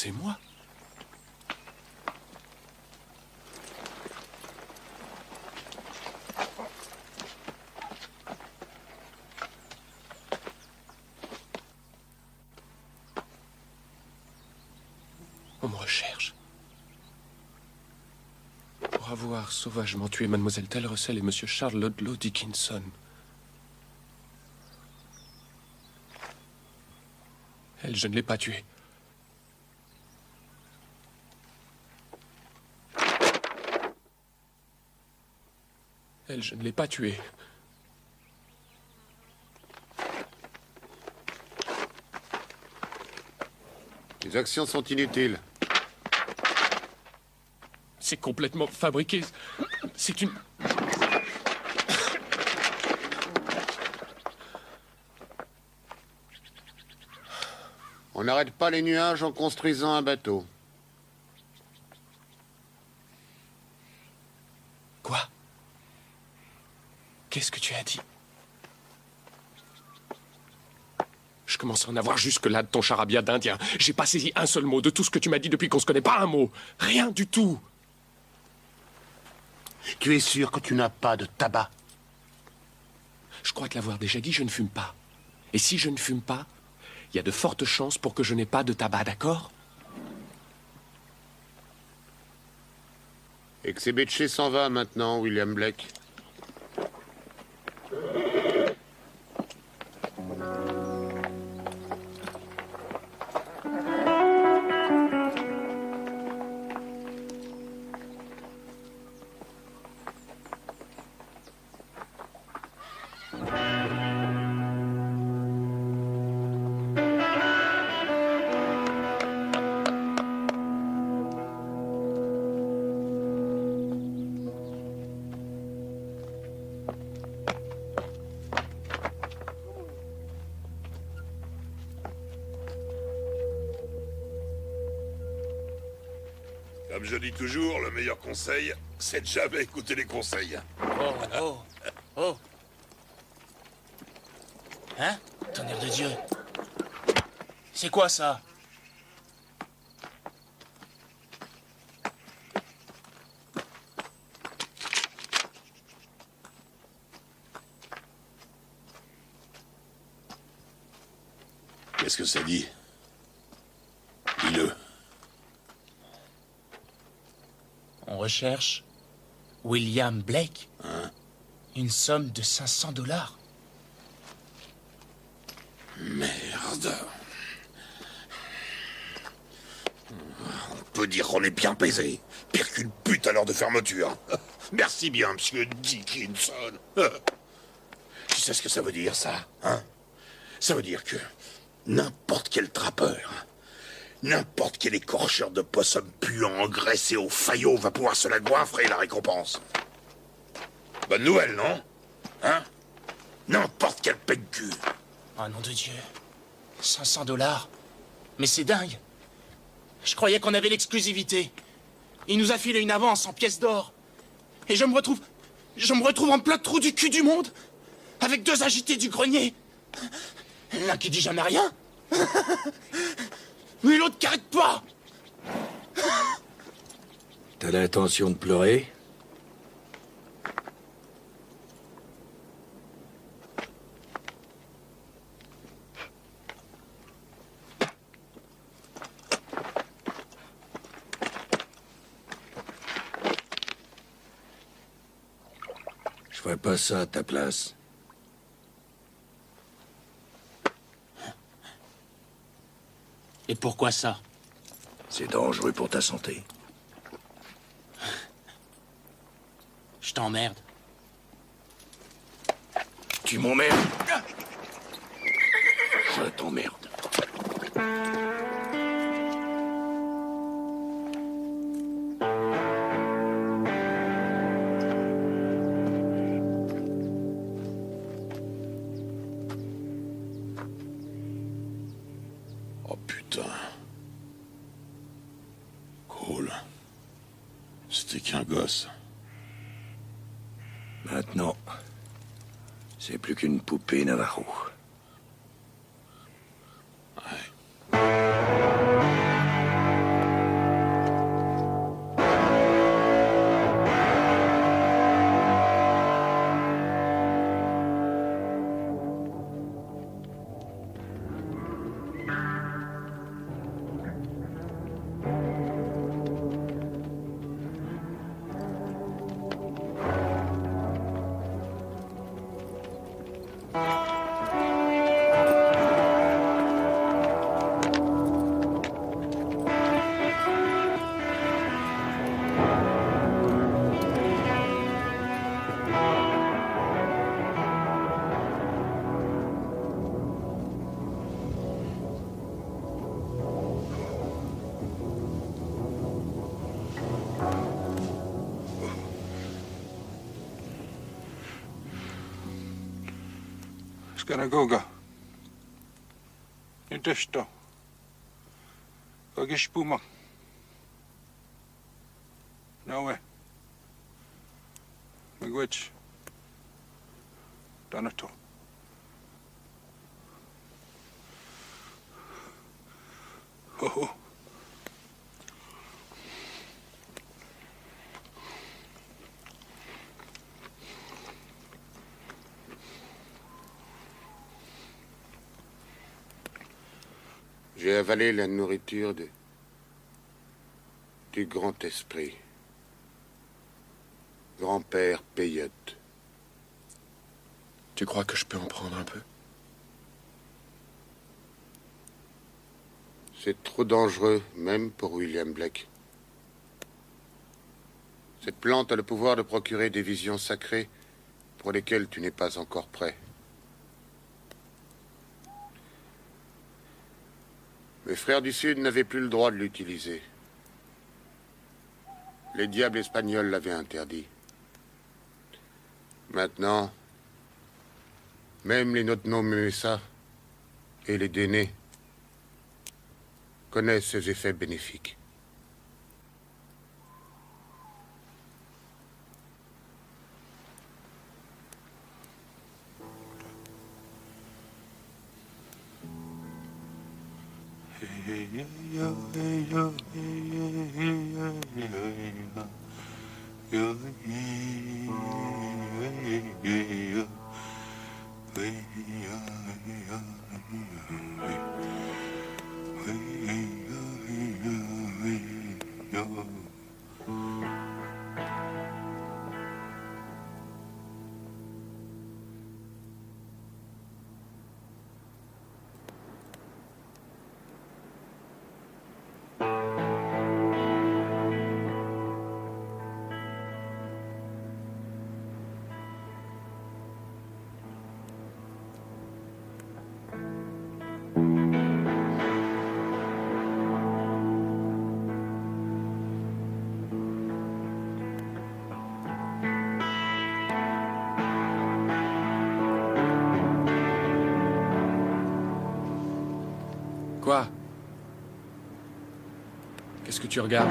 C'est moi. On me recherche. Pour avoir sauvagement tué Mademoiselle Tell Russell et Monsieur Charles Ludlow Dickinson. Elle, je ne l'ai pas tuée. Elle, je ne l'ai pas tuée. Les actions sont inutiles. C'est complètement fabriqué. C'est une... On n'arrête pas les nuages en construisant un bateau. Quoi? Qu'est-ce que tu as dit? Je commence à en avoir jusque-là de ton charabia d'Indien. J'ai pas saisi un seul mot de tout ce que tu m'as dit depuis qu'on se connaît. Pas un mot. Rien du tout. Tu es sûr que tu n'as pas de tabac? Je crois te l'avoir déjà dit, je ne fume pas. Et si je ne fume pas, il y a de fortes chances pour que je n'ai pas de tabac, d'accord? Exebetche s'en va maintenant, William Blake. Comme je dis toujours, le meilleur conseil, c'est de jamais écouter les conseils. Oh. Hein? Tonnerre de Dieu. C'est quoi ça? Qu'est-ce que ça dit? Dis-le. On recherche William Blake. Hein? Une somme de 500 $. Merde. On peut dire qu'on est bien baisé. Pire qu'une pute à l'heure de fermeture. Merci bien, monsieur Dickinson. Tu sais ce que ça veut dire, ça, hein? Ça veut dire que n'importe quel trappeur, n'importe quel écorcheur de possum puant engraissé au faillot va pouvoir se la goinfrer, la récompense. Bonne nouvelle, non? Hein? N'importe quel pec-cul. Oh nom de Dieu. 500 $. Mais c'est dingue. Je croyais qu'on avait l'exclusivité. Il nous a filé une avance en pièces d'or. Et je me retrouve en plein trou du cul du monde, avec 2 agités du grenier. L'un qui dit jamais rien. Mais l'autre qui arrête pas. T'as l'intention de pleurer? Je ferais pas ça à ta place. Et pourquoi ça? C'est dangereux pour ta santé. Je t'emmerde. Tu m'emmerdes? Je t'emmerde. Oh putain. Cool. C'était qu'un gosse. Maintenant, c'est plus qu'une poupée Navajo. Ouais. Skanagoga. Intesto. Kagishpuma. Nawe. Miigwech. Donato. Oh. J'ai avalé la nourriture du grand esprit. Grand-père Peyote. Tu crois que je peux en prendre un peu? C'est trop dangereux, même pour William Blake. Cette plante a le pouvoir de procurer des visions sacrées pour lesquelles tu n'es pas encore prêt. Mes frères du Sud n'avaient plus le droit de l'utiliser. Les diables espagnols l'avaient interdit. Maintenant, même les Notno Mesa et les Dénés connaissent ses effets bénéfiques. Quoi? Qu'est-ce que tu regardes?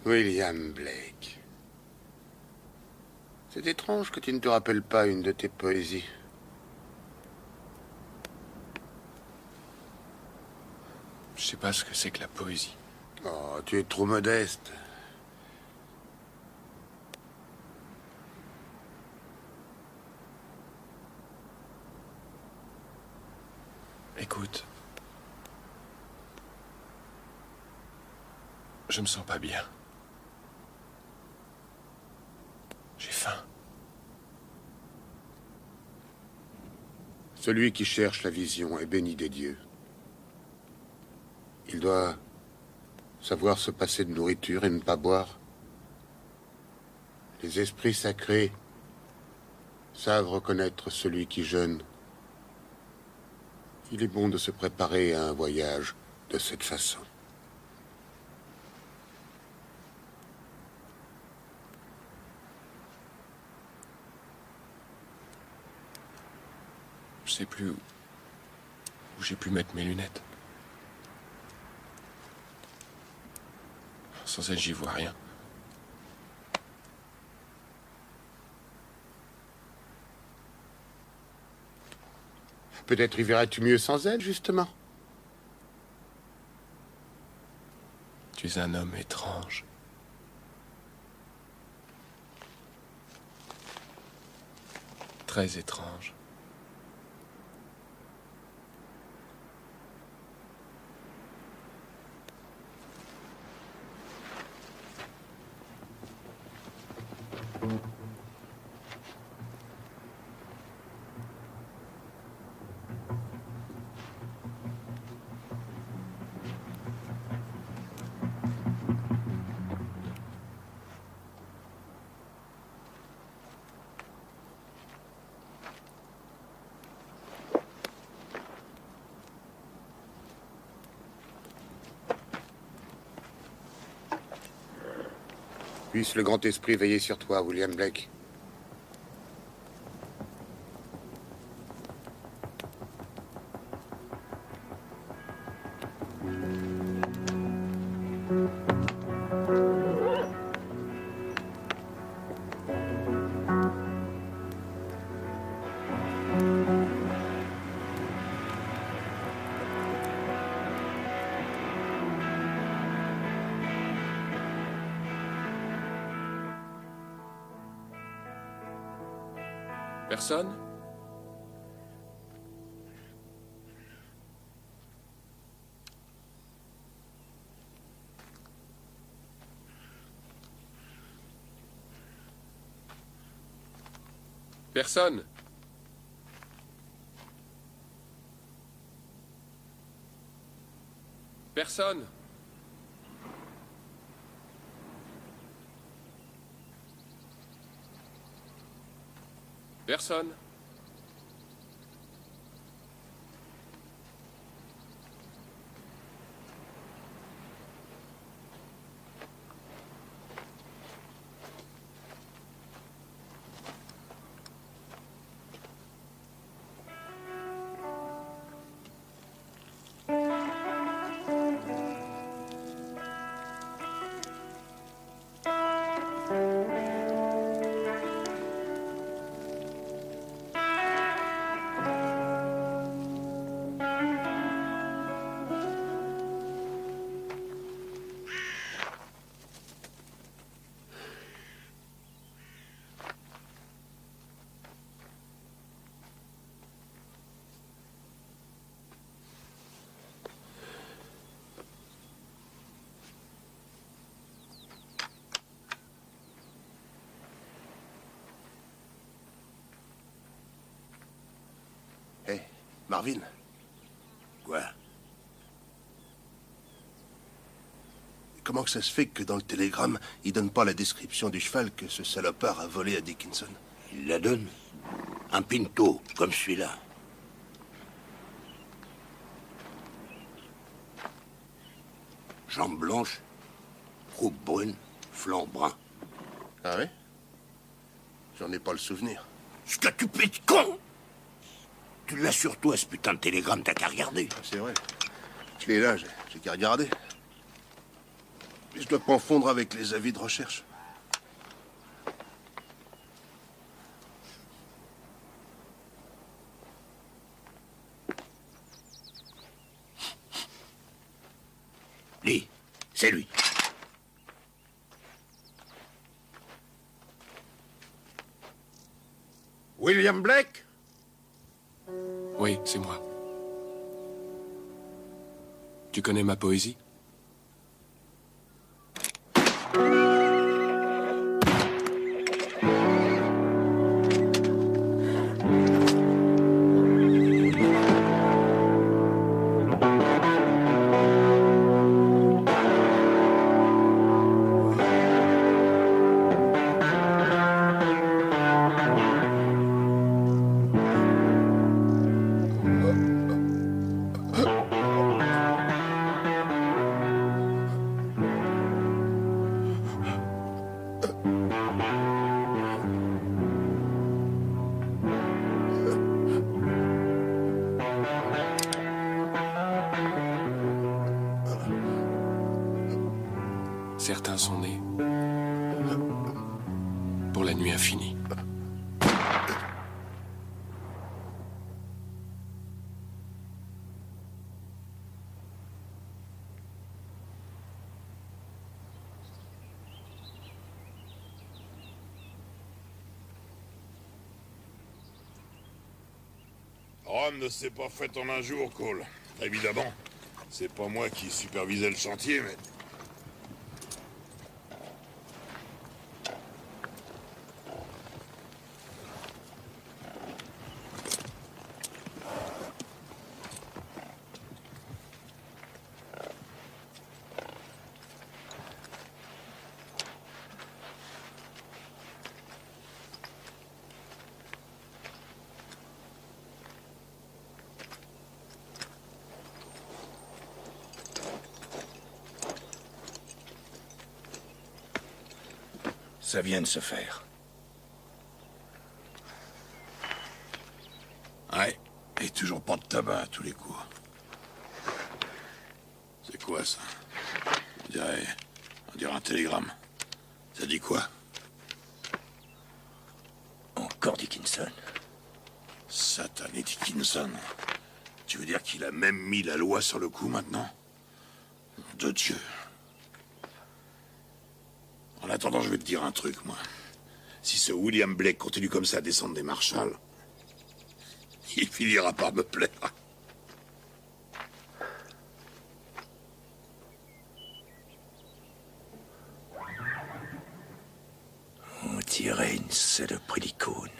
William Blake. C'est étrange que tu ne te rappelles pas une de tes poésies. Je sais pas ce que c'est que la poésie. Oh, tu es trop modeste. Écoute. Je me sens pas bien. J'ai faim. Celui qui cherche la vision est béni des dieux. Il doit savoir se passer de nourriture et ne pas boire. Les esprits sacrés savent reconnaître celui qui jeûne. Il est bon de se préparer à un voyage de cette façon. Je sais plus où j'ai pu mettre mes lunettes. Sans elles, j'y vois rien. Peut-être y verras-tu mieux sans elle, justement. Tu es un homme étrange. Très étrange. Puisse le grand esprit veiller sur toi, William Blake. Personne? Personne? Personne? Personne? Hé, Marvin. Quoi? Comment que ça se fait que dans le télégramme, il donne pas la description du cheval que ce salopard a volé à Dickinson? Il la donne. Un pinto, comme celui-là. Jambes blanches, croupe brune, flanc brun. Ah oui? J'en ai pas le souvenir. Ce que tu peux être con! Tu l'as sur toi, ce putain de télégramme, t'as qu'à regarder. C'est vrai. Je l'ai là, j'ai qu'à regarder. Mais je dois pas en fondre avec les avis de recherche. Lis, c'est lui. William Blake? Oui, c'est moi. Tu connais ma poésie? Certains sont nés pour la nuit infinie. Rome ne s'est pas faite en un jour, Cole. Évidemment. C'est pas moi qui supervisais le chantier, mais... Ça vient de se faire. Ouais, et toujours pas de tabac à tous les coups. C'est quoi ça? On dirait un télégramme. Ça dit quoi? Encore Dickinson. Satané Dickinson. Tu veux dire qu'il a même mis la loi sur le coup maintenant? De Dieu. En attendant, je vais te dire un truc, moi. Si ce William Blake continue comme ça à descendre des Marshalls, il finira par me plaire. On dirait une saloperie d'icône.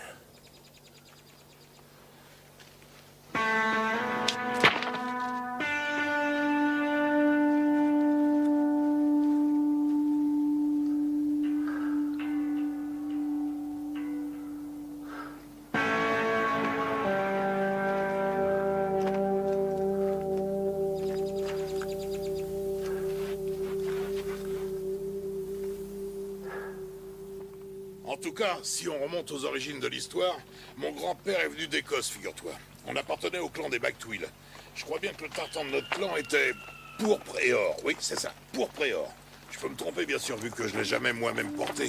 En tout cas, si on remonte aux origines de l'histoire, mon grand-père est venu d'Écosse, figure-toi. On appartenait au clan des Bactwill. Je crois bien que le tartan de notre clan était pourpre et or. Oui, c'est ça, pourpre et or. Je peux me tromper, bien sûr, vu que je l'ai jamais moi-même porté.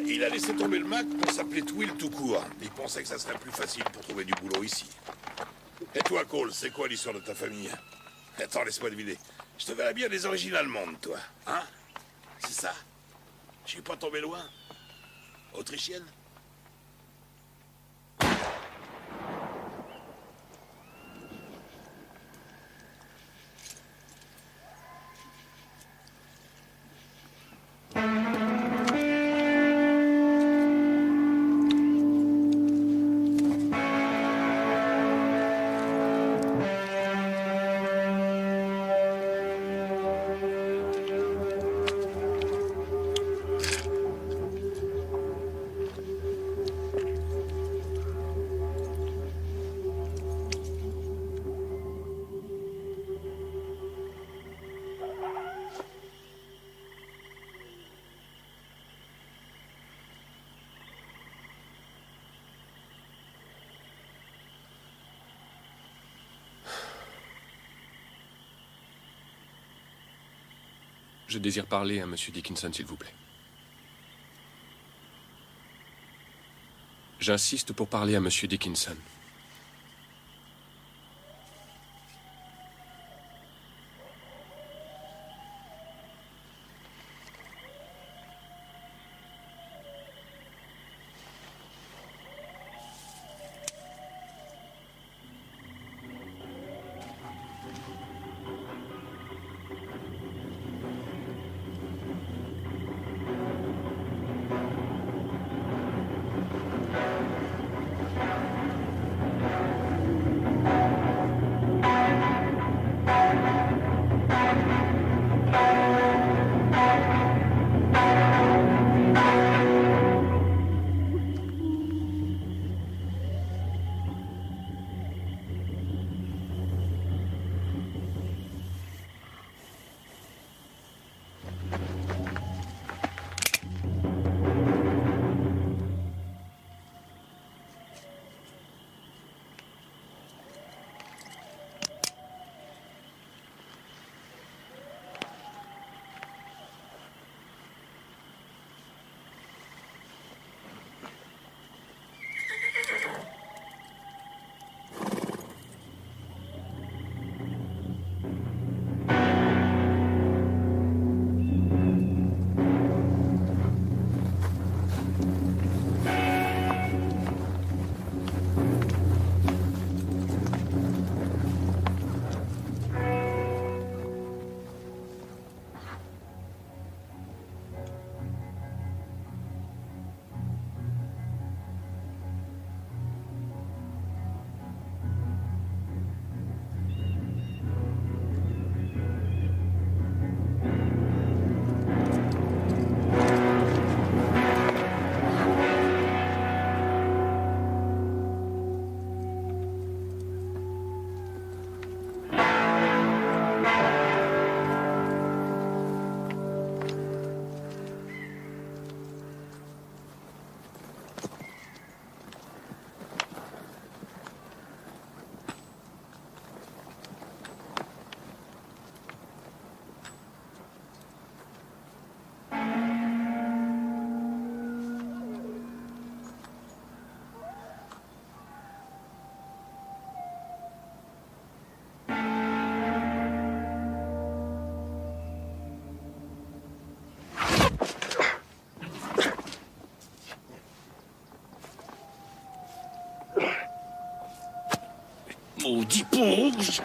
Il a laissé tomber le Mac pour s'appeler Twill tout court. Il pensait que ça serait plus facile pour trouver du boulot ici. Et toi, Cole, c'est quoi l'histoire de ta famille? Attends, laisse-moi deviner. Je te verrais bien des origines allemandes, toi. Hein? C'est ça? Je suis pas tombé loin? Autrichienne? Je désire parler à Monsieur Dickinson, s'il vous plaît. J'insiste pour parler à Monsieur Dickinson. Maudit pont rouge!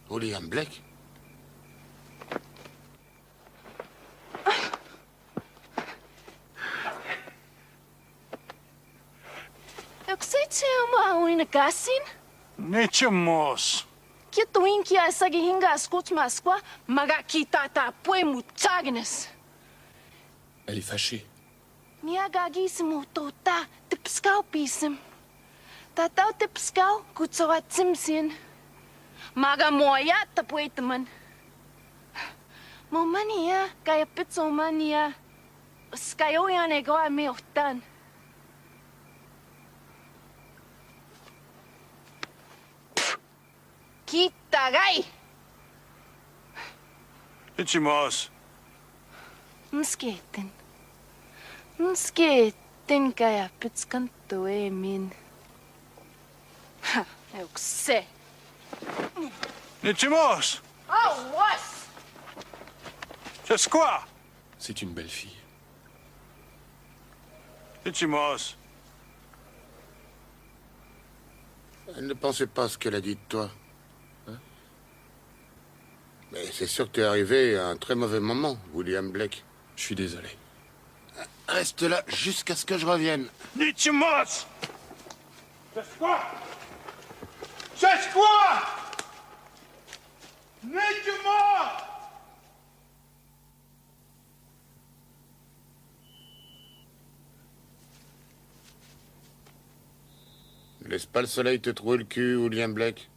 William Blake? Gasin? Nechemos. Kia tuin kia sagi hinga skots maskwa magakita ta pue mutagnes. Elle est fâchée. Nia gagisimo tota tipskau pisem. Tatau tipskau kutsoa tsimsin. Maga moya ta pueteman. Momania kaya pizzomania. Skayo yane goa me otan. Kitagay! Ichimos. Msketen. Msketen kaya pitskanto min. Ha, eukse. Ichimos. Oh, what? C'est quoi? C'est une belle fille. Itchimos. Elle ne pensait pas ce qu'elle a dit de toi. Mais c'est sûr que t'es arrivé à un très mauvais moment, William Blake. Je suis désolé. Reste là jusqu'à ce que je revienne. Itchimos. C'est quoi? C'est quoi? Itchimos. Laisse pas le soleil te trouer le cul, William Blake.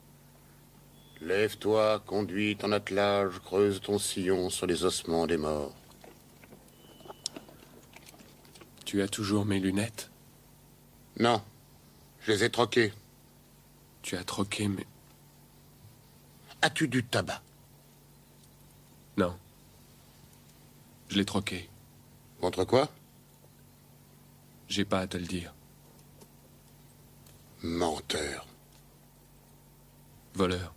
Lève-toi, conduis ton attelage, creuse ton sillon sur les ossements des morts. Tu as toujours mes lunettes? Non, je les ai troquées. Tu as troqué mes... As-tu du tabac? Non. Je l'ai troqué. Contre quoi? J'ai pas à te le dire. Menteur. Voleur.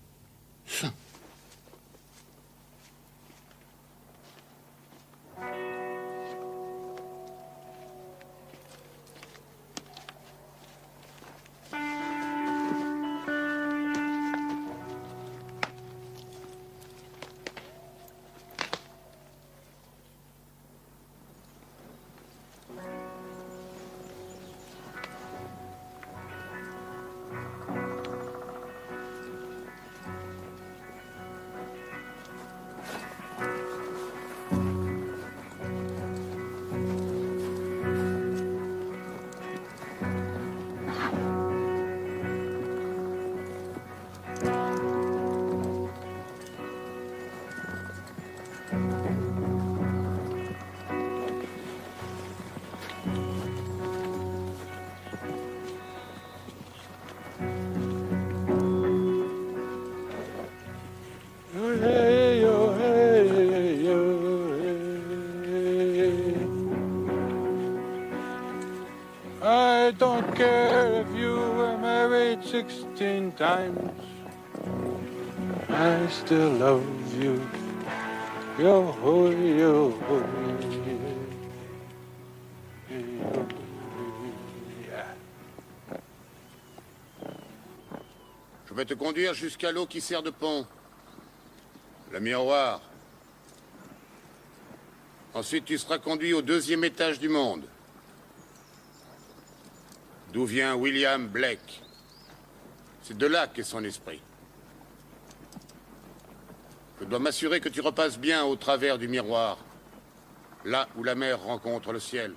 I don't care if you were married 16 times. I still love you. Yo ho yo ho. Je vais te conduire jusqu'à l'eau qui sert de pont. Le miroir. Ensuite, tu seras conduit au 2e étage du monde. D'où vient William Blake. C'est de là qu'est son esprit. Je dois m'assurer que tu repasses bien au travers du miroir, là où la mer rencontre le ciel.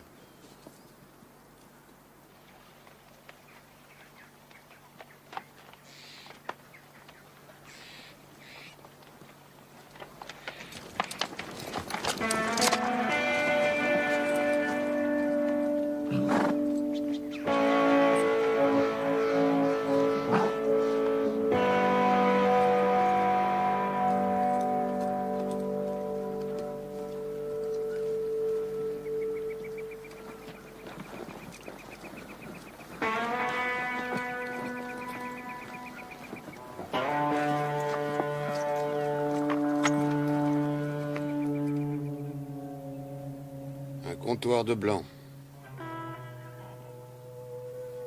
Comptoir de blanc.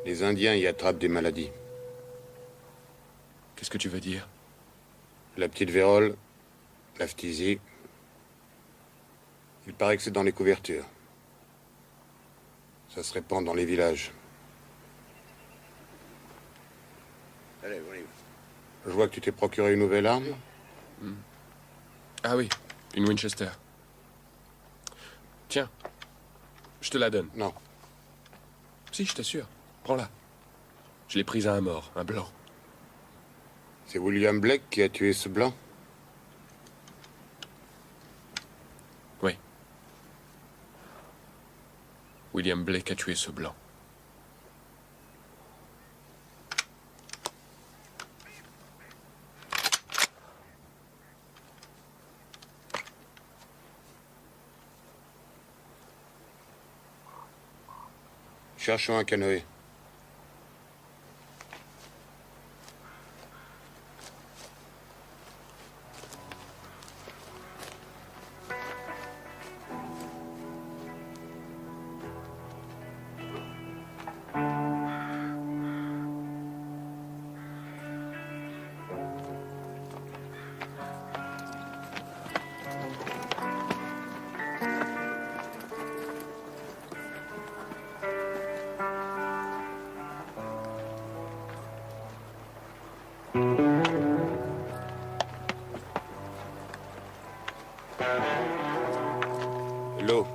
Les Indiens y attrapent des maladies. Qu'est-ce que tu veux dire? La petite vérole, la phtisie. Il paraît que c'est dans les couvertures. Ça se répand dans les villages. Allez, je vois que tu t'es procuré une nouvelle arme. Ah oui, une Winchester. Tiens, je te la donne. Non. Si, je t'assure. Prends-la. Je l'ai prise à un mort, un blanc. C'est William Blake qui a tué ce blanc? Oui. William Blake a tué ce blanc. Cherchons un canoë. L'eau.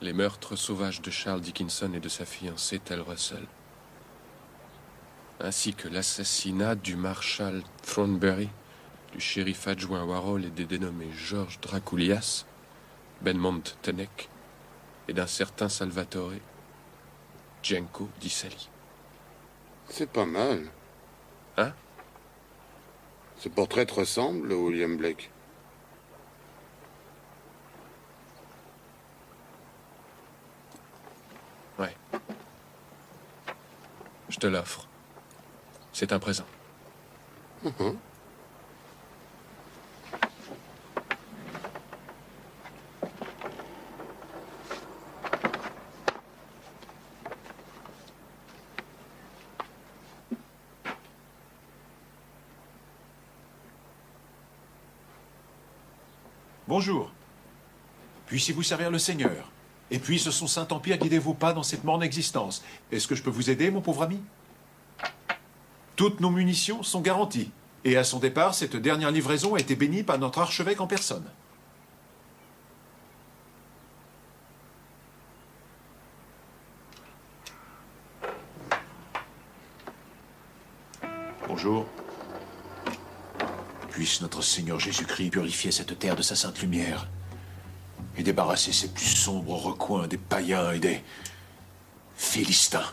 Les meurtres sauvages de Charles Dickinson et de sa fiancée Tell Russell, ainsi que l'assassinat du marshal Thornbury, du shérif adjoint Warhol et des dénommés George Dracoulias, Benmont Tenech et d'un certain Salvatore Genco di Sali. C'est pas mal. Hein? Ce portrait te ressemble, William Blake? Ouais. Je te l'offre. C'est un présent. Bonjour. Puissiez-vous servir le Seigneur. Et puisse son Saint-Empire guider vos pas dans cette morne existence. Est-ce que je peux vous aider, mon pauvre ami? Toutes nos munitions sont garanties. Et à son départ, cette dernière livraison a été bénie par notre archevêque en personne. Bonjour. Puisse notre Seigneur Jésus-Christ purifier cette terre de sa sainte lumière et débarrasser ses plus sombres recoins des païens et des Philistins.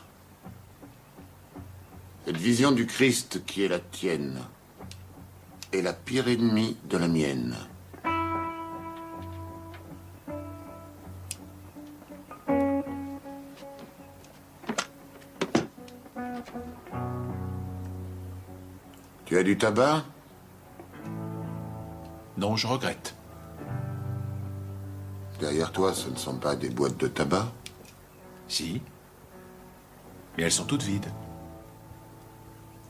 Cette vision du Christ qui est la tienne est la pire ennemie de la mienne. Tu as du tabac? Non, je regrette. Derrière toi, ce ne sont pas des boîtes de tabac? Si. Mais elles sont toutes vides.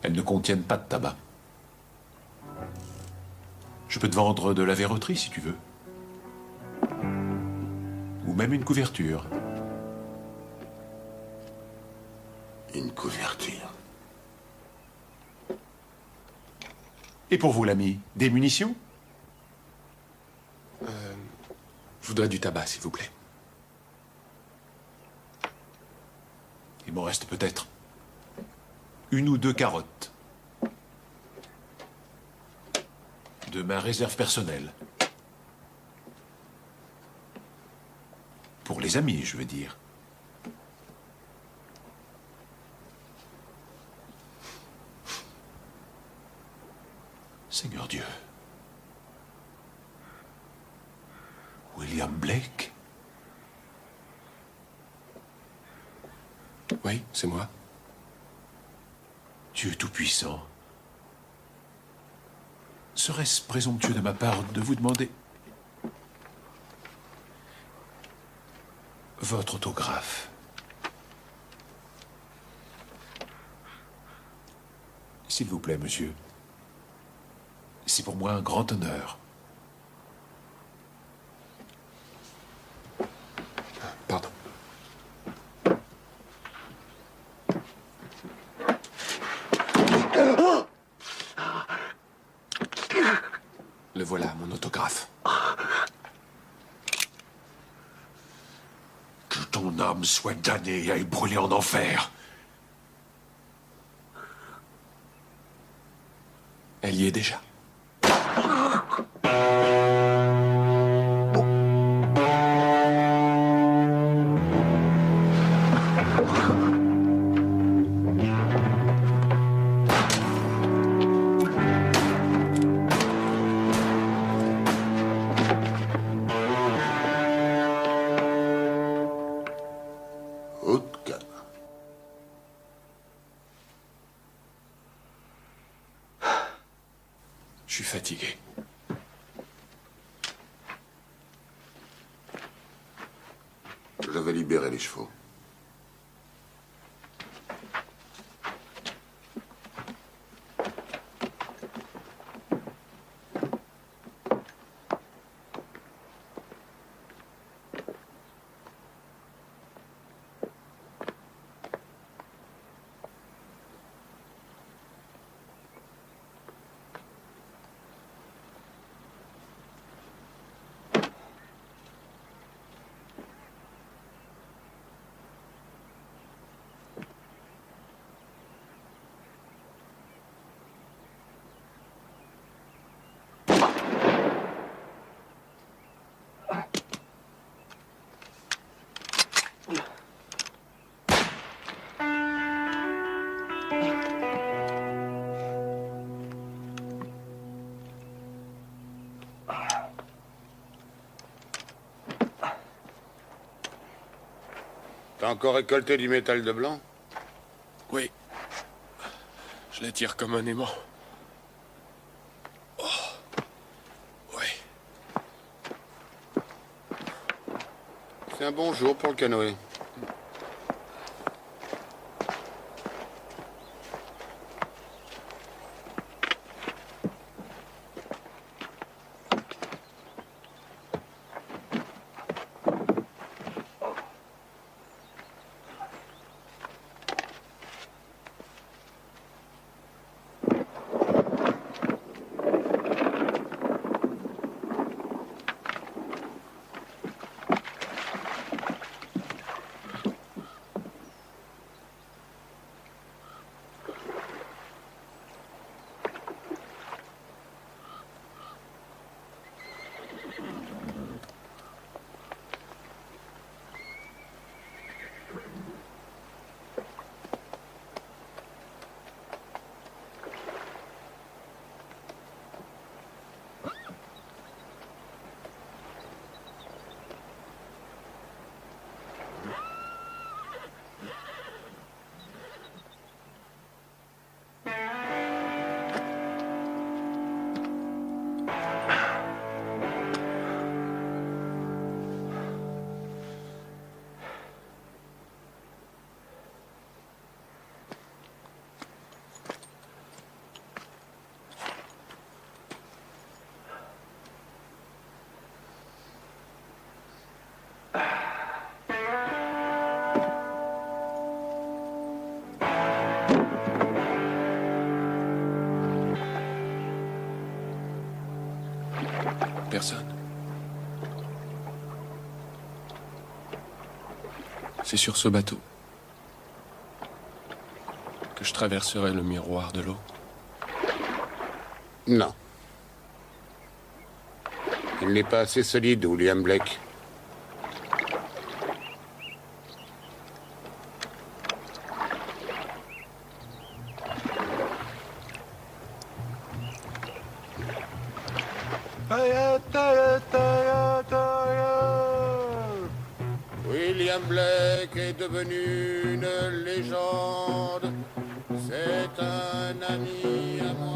Elles ne contiennent pas de tabac. Je peux te vendre de la verroterie si tu veux. Ou même une couverture. Une couverture. Et pour vous, l'ami, des munitions? Je voudrais du tabac, s'il vous plaît. Il m'en reste peut-être une ou deux carottes. De ma réserve personnelle. Pour les amis, je veux dire. Seigneur Dieu. William Blake? Oui, c'est moi. Dieu Tout-Puissant. Serait-ce présomptueux de ma part de vous demander votre autographe? S'il vous plaît, monsieur. C'est pour moi un grand honneur. Pardon. Le voilà, mon autographe. Que ton âme soit damnée et aille brûler en enfer. Elle y est déjà. Je suis fatigué. Je vais libérer les chevaux. T'as encore récolté du métal de blanc? Oui. Je l'attire comme un aimant. Oh. Oui. C'est un bon jour pour le canoë. Personne. C'est sur ce bateau que je traverserai le miroir de l'eau. Non. Il n'est pas assez solide, William Blake. William Blake est devenu une légende. C'est un ami à moi.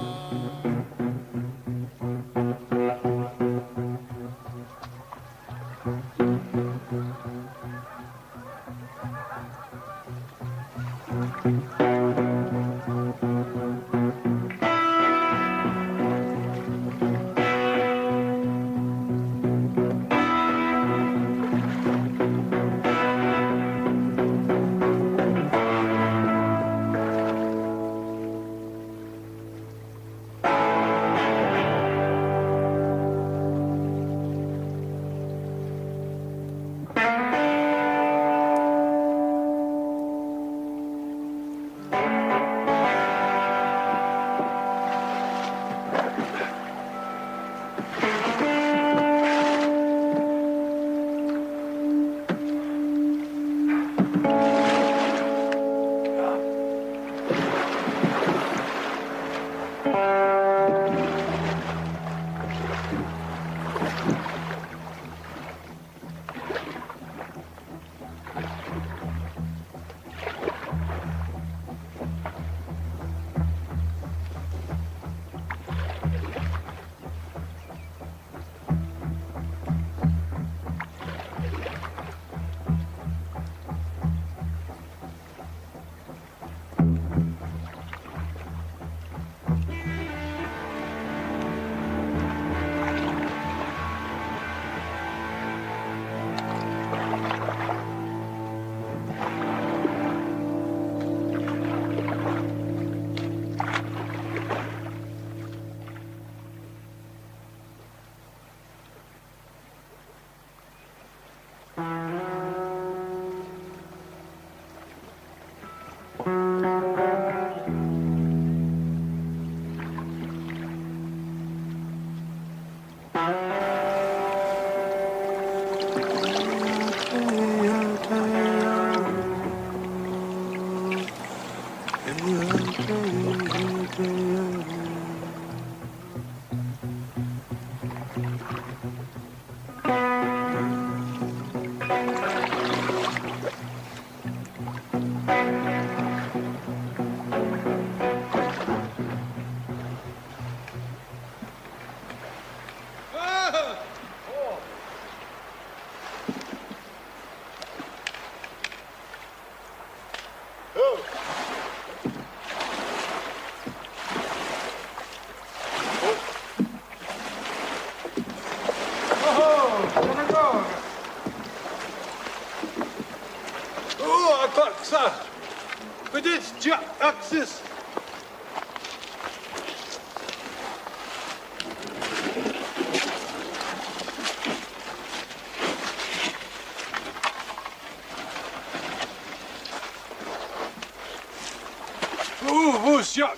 Jak?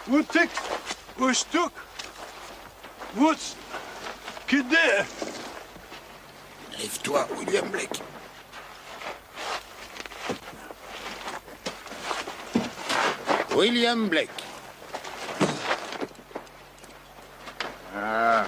Wat tik? Wat stuk? Wat? Kidder? Lève-toi, William Blake. William Blake. Ah.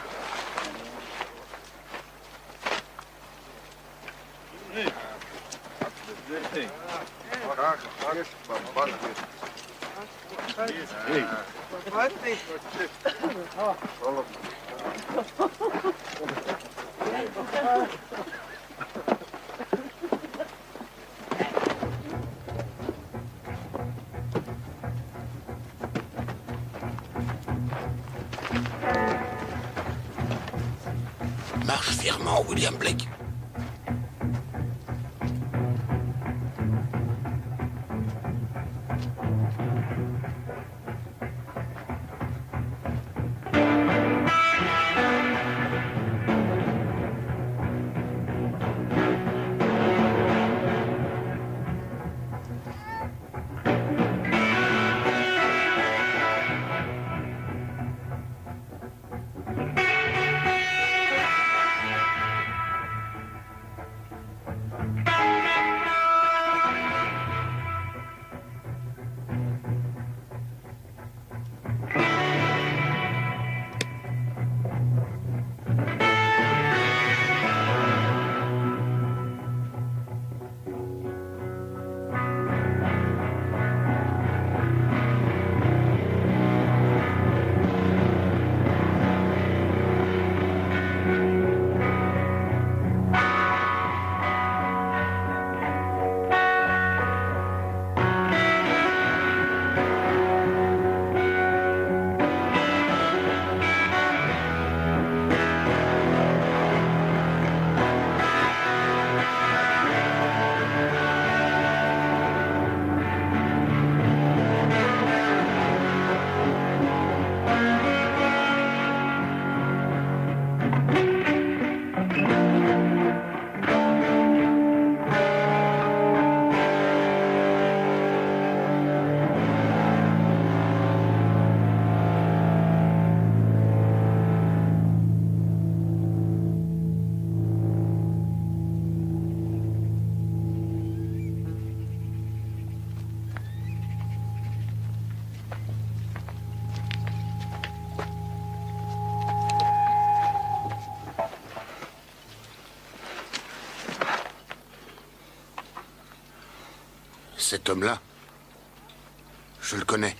Marche fièrement, William Blake. Cet homme-là, je le connais.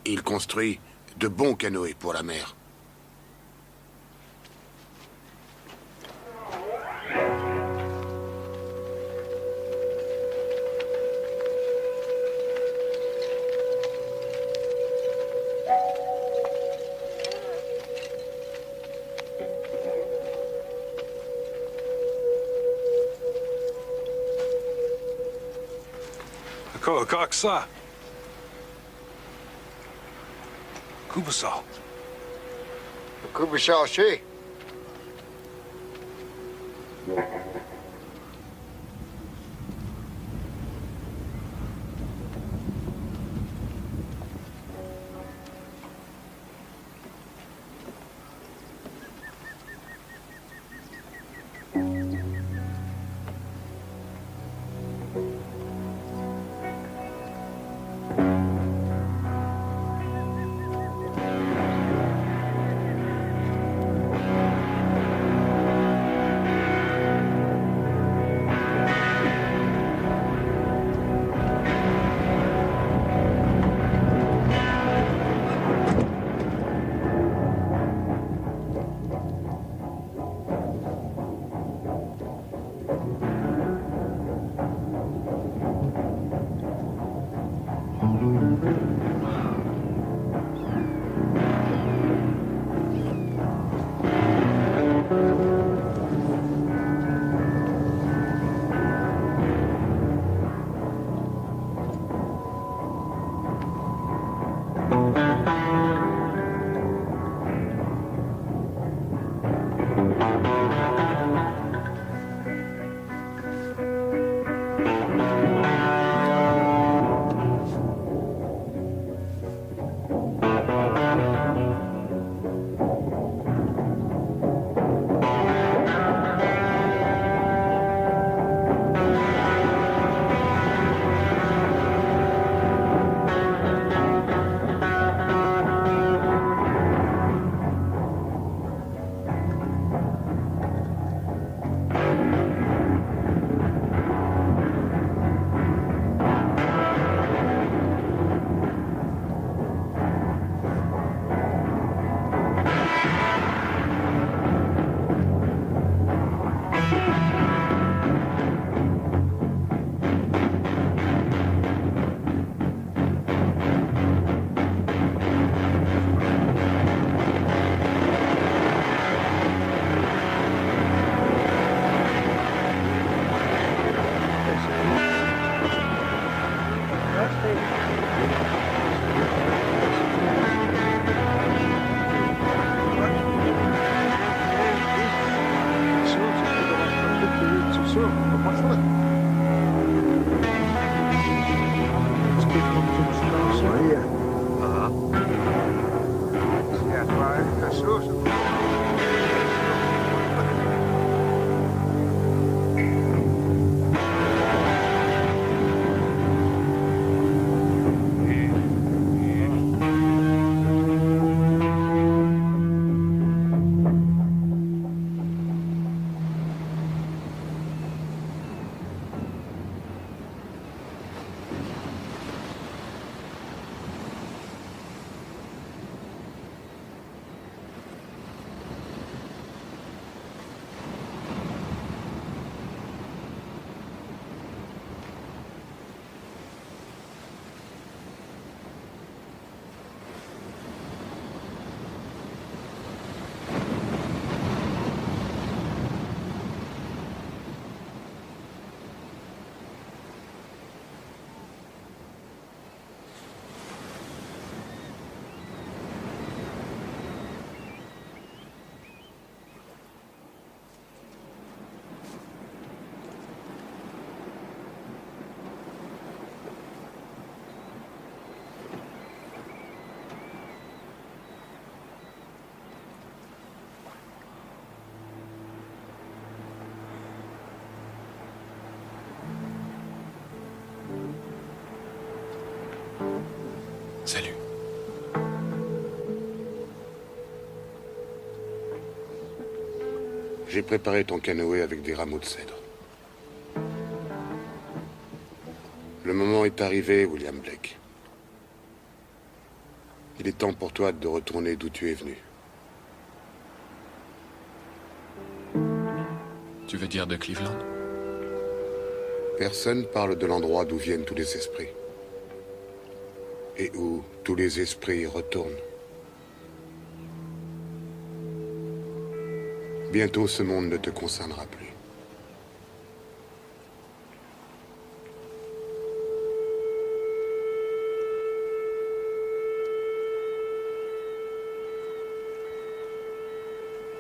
Il construit de bons canoës pour la mer. Как ça? Kubasal. Kubasal, she. Salut. J'ai préparé ton canoë avec des rameaux de cèdre. Le moment est arrivé, William Blake. Il est temps pour toi de retourner d'où tu es venu. Tu veux dire de Cleveland? Personne parle de l'endroit d'où viennent tous les esprits. Et où tous les esprits retournent. Bientôt, ce monde ne te concernera plus.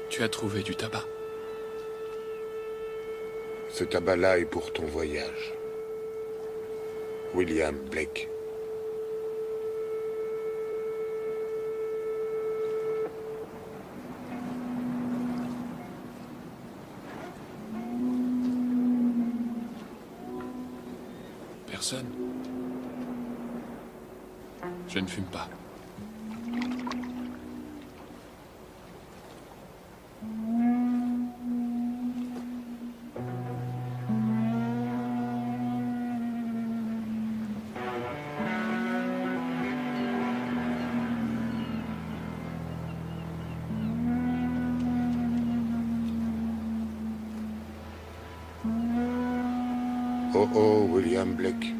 Tu as trouvé du tabac. Ce tabac-là est pour ton voyage. William Blake. Personne. Je ne fume pas. Oh oh, William Blake.